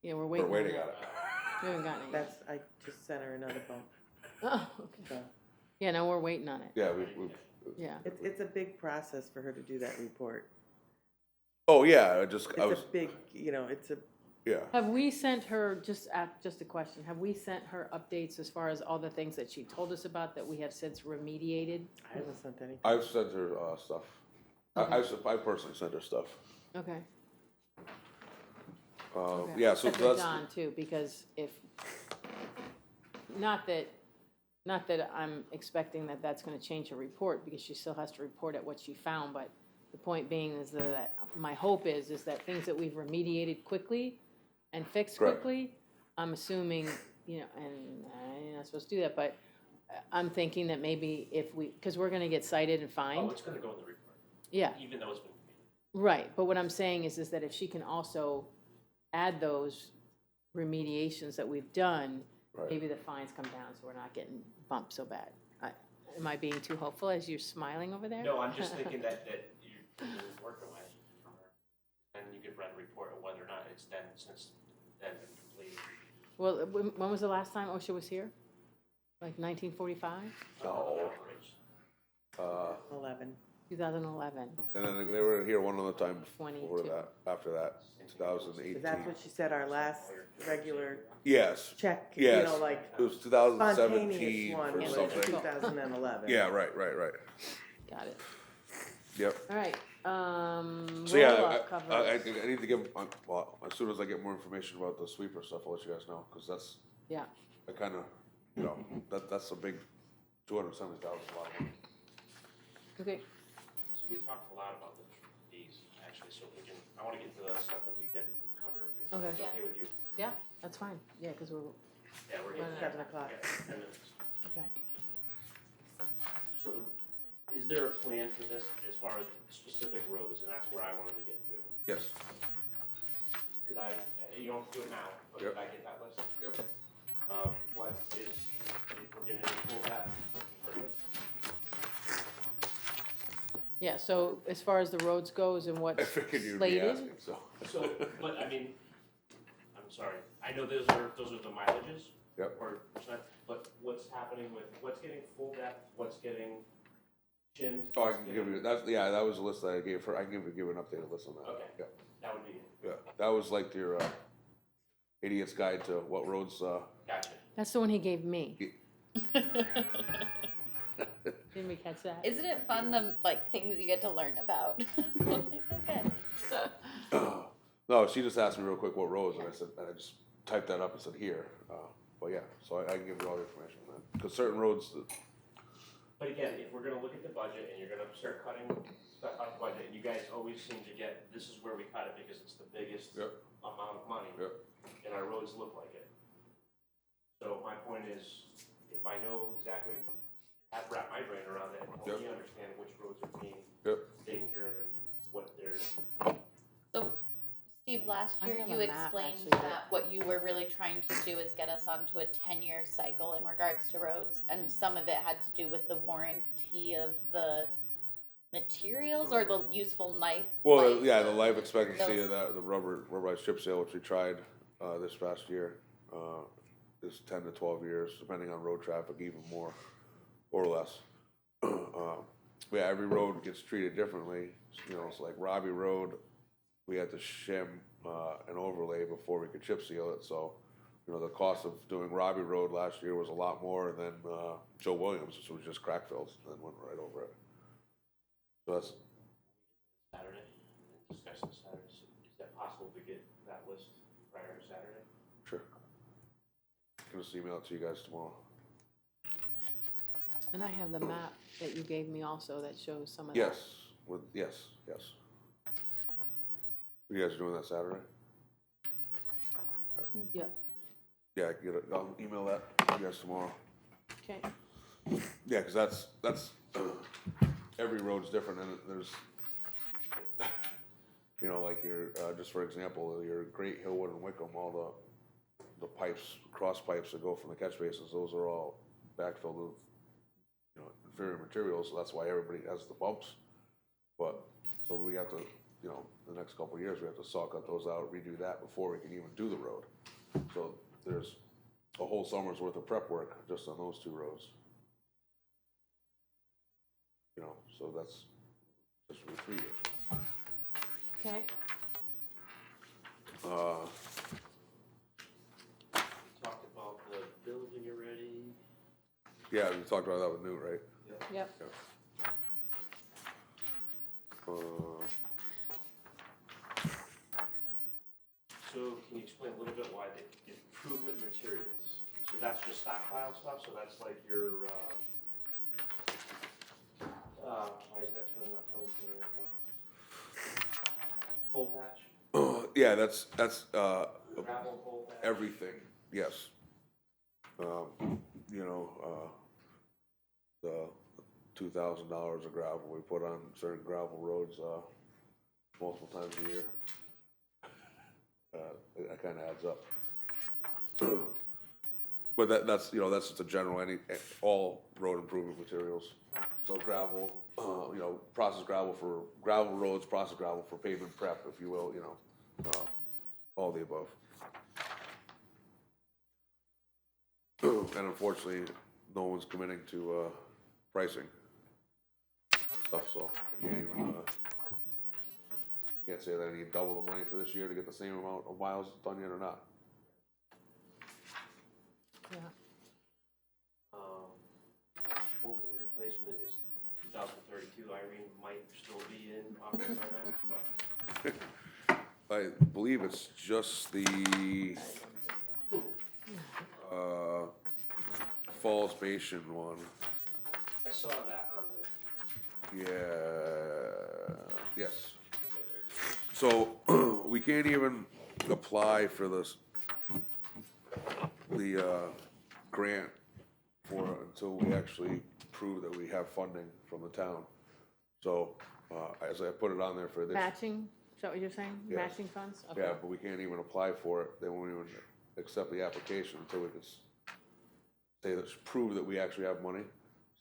Yeah, we're we're waiting on waiting that. on it. We haven't gotten it yet. I just sent her another phone. Oh, okay. So Yeah, no, we're waiting on it. Yeah, Yeah. it's a big process for her to do that report. oh yeah, I It's was, a big, you know, it's a, yeah. Have we sent her, just a question, have we sent her updates as far as all the things that she told us about that we have since remediated? I haven't sent any. I've sent her, stuff. I personally sent her stuff. Okay. Okay. Okay. Yeah, so Except for that's, John too, because if, not that I'm expecting that that's gonna change her report, because she still has to report at what she found, but the point being is that my hope is that things that we've remediated quickly and fixed Correct. quickly, I'm assuming, you know, and I'm not supposed to do that, but I'm thinking that maybe if we, because we're gonna get cited and Oh, fined, it's gonna go in the report, yeah, even though it's been. right, but what I'm saying is that if she can also add those remediations that we've done, right. maybe the fines come down, so we're not getting bumped so bad. Am I being too hopeful as you're smiling over there? No, I'm just thinking that you're working away from her, and you could write a report of whether or not it's then, since then been completed. Well, when was the last time OSHA was here? Like 1945? No. 11. 2011? And then they were here one other time before 22. that, after that, 2018. Is that what she said, our last regular Yes, check, you yes. know, like It was spontaneous 2017 one or was something. 2011. Yeah, right. Got it. Yep. All right, So yeah, roll-off I covers. need to give, well, as soon as I get more information about the sweeper stuff, I'll let you guys know, because that's, Yeah, I kind of, you know, that's a big, 270,000 is a lot of money. okay, So we talked a lot about the fees, actually, so we can, I wanna get to the stuff that we didn't cover. If Okay. it's okay with you? that's fine, yeah, because we're, Yeah, we're getting Right. there. 7 o'clock. Okay, 10 minutes. okay. So is there a plan for this as far as specific roads, and that's where I wanted to get to? Yes. Could I, you don't have to do it now, but Yep. could I get that list? Yep. What is, if we're getting any full that? Perfect. Yeah, so as far as the roads goes and I what's figured you'd be slated, asking, so. So, but I mean, I'm sorry, I know those are the mileages. Yep. Or percent, but what's happening with, what's getting full depth, what's getting chinned? Oh, I what's can getting- give you, that's, yeah, that was a list that I gave her, I can give you an updated list on that. Okay. Yeah, That would be, yeah, that was like your, idiot's guide to what roads, gotcha. that's the one he gave me. Didn't we catch that? Isn't it fun, the like things you get to learn about? Okay. no, she just asked me real quick what roads, and I said, and I just typed that up and said here, but yeah, so I can give you all the information on that, because certain roads, But again, if we're gonna look at the budget and you're gonna start cutting stuff out of the budget, and you guys always seem to get, this is where we cut it because it's the biggest Yep. amount of money. Yep. And our roads look like it. So my point is, if I know exactly, have wrapped my brain around it, help Yep. me understand which roads are being Yep. taken care of and what they're. So, Steve, last I year have you a map, explained actually, that what you were really trying to do is get us onto a 10-year cycle in regards to roads, and some of it had to do with the warranty of the materials or the useful life. well, life yeah, the of life expectancy those. of that, the rubberized chip seal, which we tried, this past year, is 10 to 12 years, depending on road traffic, even more or less. Yeah, every road gets treated differently, you know, it's like Robbie Road, we had to shim, an overlay before we could chip seal it, so, you know, the cost of doing Robbie Road last year was a lot more than, Joe Williams, which was just crack fills, and then went right over it. So that's, Saturday. projects on Saturday, so is that possible to get that list prior to Saturday? Sure. Gonna just email it to you guys tomorrow. And I have the map that you gave me also that shows some of that. Yes, yes. You guys are doing that Saturday? Yep, Yeah, I can get it, I'll email that to you guys tomorrow. okay, Yeah, cause that's, every road's different and there's, you know, like your, just for example, your Great Hillwood and Wickham, all the pipes, cross pipes that go from the catch basins, those are all backfilled with, you know, inferior materials, so that's why everybody has the bumps. But, so we have to, you know, the next couple of years, we have to saw cut those out, redo that before we can even do the road. So there's a whole summer's worth of prep work just on those two roads. You know, so that's just for 3 years. okay. Talked about the building already. Yeah, we talked about that with Newt, right? Yep, So can you explain a little bit why the improvement materials? So that's just stockpile stuff, so that's like your, why is that turning up from here? Coal patch, Yeah, that's, gravel coal patch? everything, yes. You know, the $2,000 of gravel we put on certain gravel roads, multiple times a year. That kinda adds up. But that's, you know, that's just a general, all road improvement materials. So gravel, you know, processed gravel for gravel roads, processed gravel for pavement prep, if you will, you know, all the above. And unfortunately, no one's committing to, pricing stuff, so I can't even, can't say that I need double the money for this year to get the same amount of miles done yet or not. yeah. Open replacement is 2032, Irene might still be in office by then, but I believe it's just the, Falls Basin one. I saw that on the. Yes. So, we can't even apply for this, the grant for it until we actually prove that we have funding from the town. So, as I put it on there for this. Matching, is that what you're saying? Yes. Matching funds? Okay. Yeah, but we can't even apply for it, they won't even accept the application until we can say that, prove that we actually have money.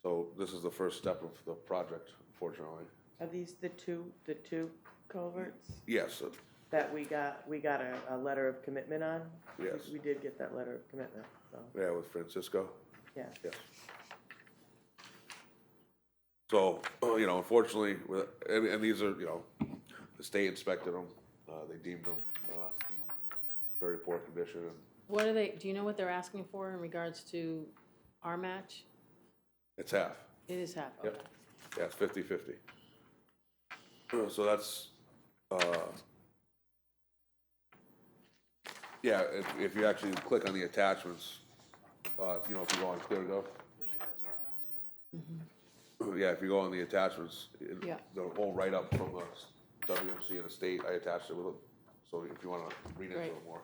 So this is the first step of the project, unfortunately. Are these the two culverts Yes, that we got a letter of commitment on? yes, We did get that letter of commitment, so, yeah, with Francisco, yeah. yes. So, you know, unfortunately, and these are, you know, the state inspected them, they deemed them, very poor condition, and What are they, do you know what they're asking for in regards to our match? it's half. It is half, okay. Yep. Yeah, it's 50/50. So that's, yeah, if you actually click on the attachments, you know, if you go on ClearGov, yeah, if you go on the attachments, Yeah. the whole write-up from the WMC and the state, I attached it with it, so if you wanna read into Right. it more.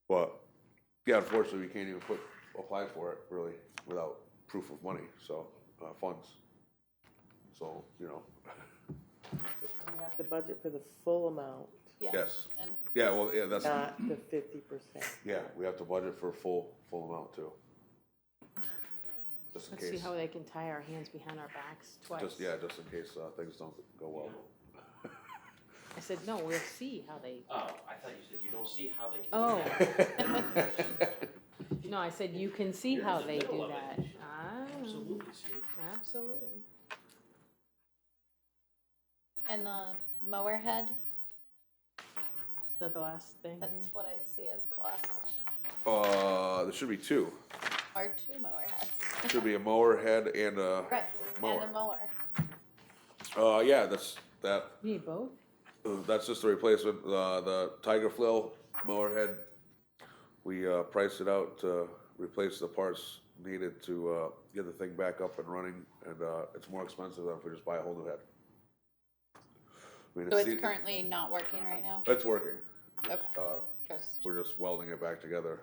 But, yeah, unfortunately, we can't even apply for it, really, without proof of money, so, funds. So, you know, We have to budget for the full amount, Yeah. yes, And yeah, well, yeah, that's, not the 50%. yeah, we have to budget for full amount too. Just in Let's see case, how they can tie our hands behind our backs twice. just in case, things don't go well. I said, no, we'll see how they, Oh, I thought you said you don't see how they can. Oh. do that. no, I said, you can see You're in how the they middle do of it. that. Ah, Absolutely see. absolutely. and the mower head, Is that the last thing here? that's what I see as the last, There should be two. or two mower heads. Should be a mower head and a Right, mower. and a mower. Yeah, that, You need both? That's just a replacement, the Tiger Flail mower head. We, priced it out to replace the parts needed to, get the thing back up and running, and, it's more expensive than if we just buy a whole new head. I mean, So it's currently not working right now? It's working. Okay. Uh, Just, We're just welding it back together,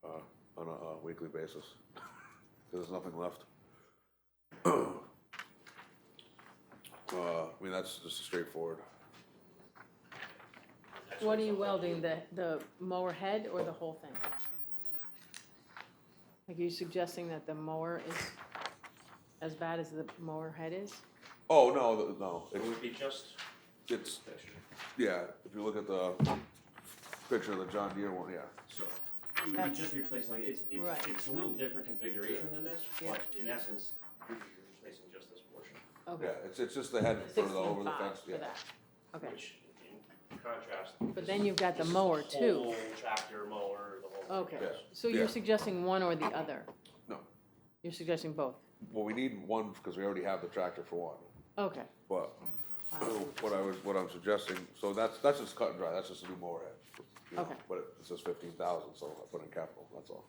on a weekly basis, 'cause there's nothing left. I mean, that's just straightforward. What are you welding, the mower head or the whole thing? Like, are you suggesting that the mower is as bad as the mower head is? Oh, no, no, It would be just it's, picture. yeah, if you look at the picture of the John Deere one, yeah. So, it would be That's- just replacing, like, Right. it's a little different configuration than this, Yeah. but in essence, you're replacing just this portion. Okay. Yeah, it's just the head for the over the 16.5 fence, for yeah. that. Okay, Which, in contrast. but then you've got the mower This is too. whole tractor, mower, the whole. Okay, Yeah. so Yeah. you're suggesting one or the other? No. You're suggesting both? Well, we need one, because we already have the tractor for one, Okay. but what I'm suggesting, so that's just cut and dry, that's just a new mower head. You know, Okay. But it says 15,000, so I put in capital, that's all.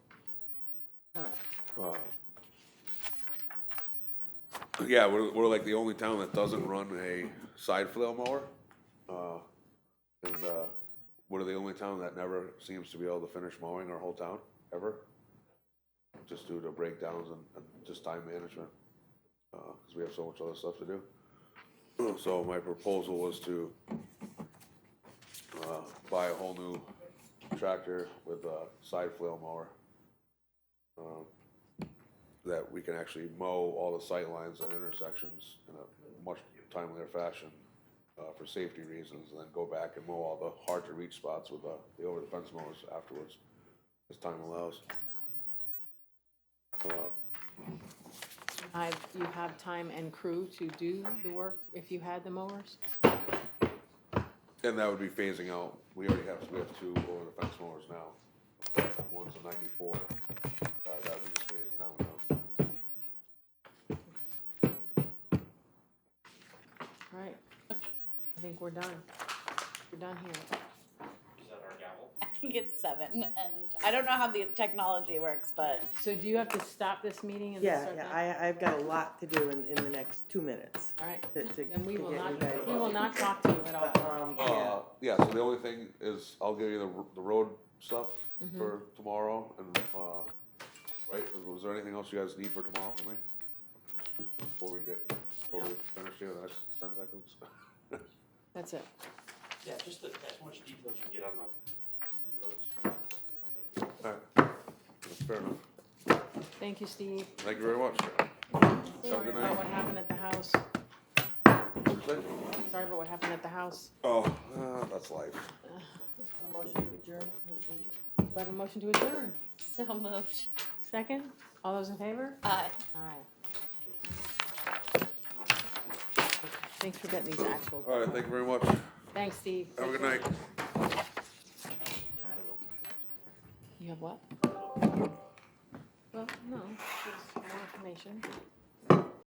All right. Yeah, we're like the only town that doesn't run a side flail mower. And, we're the only town that never seems to be able to finish mowing our whole town, ever. Just due to breakdowns and just time management, cause we have so much other stuff to do. So my proposal was to, buy a whole new tractor with a side flail mower. That we can actually mow all the sight lines and intersections in a much timelier fashion, for safety reasons, and then go back and mow all the hard to reach spots with the over the fence mowers afterwards, as time allows. You have time and crew to do the work if you had the mowers? And that would be phasing out, we have two over the fence mowers now, one's a 94, that would be just phasing down now. All right. I think we're done. We're done here. Is that our gavel? I think it's 7, and I don't know how the technology works, but So do you have to stop this meeting and then Yeah, start yeah, that? I've got a lot to do in the next 2 minutes. All right, And we will not talk to you at all. Yeah, Yeah, so the only thing is, I'll give you the road stuff for tomorrow, and, right, was there anything else you guys need for tomorrow from me? Before we get totally finished here, the next 10 seconds? That's it. Yeah, just as much detail as you can get on the roads. Alright, that's fair enough. Thank you, Steve. Thank you very much. Sorry good about night. what happened at the house. What'd you say? Sorry about what happened at the house. Oh, that's life. motion to adjourn. Do I have a motion to adjourn? so moved. Second? All those in favor? Aye. Aye. Thanks for getting these actuals. Alright, thank you very much. Thanks, Steve. Have a Take good care. night. You have what? Well, no, just more information.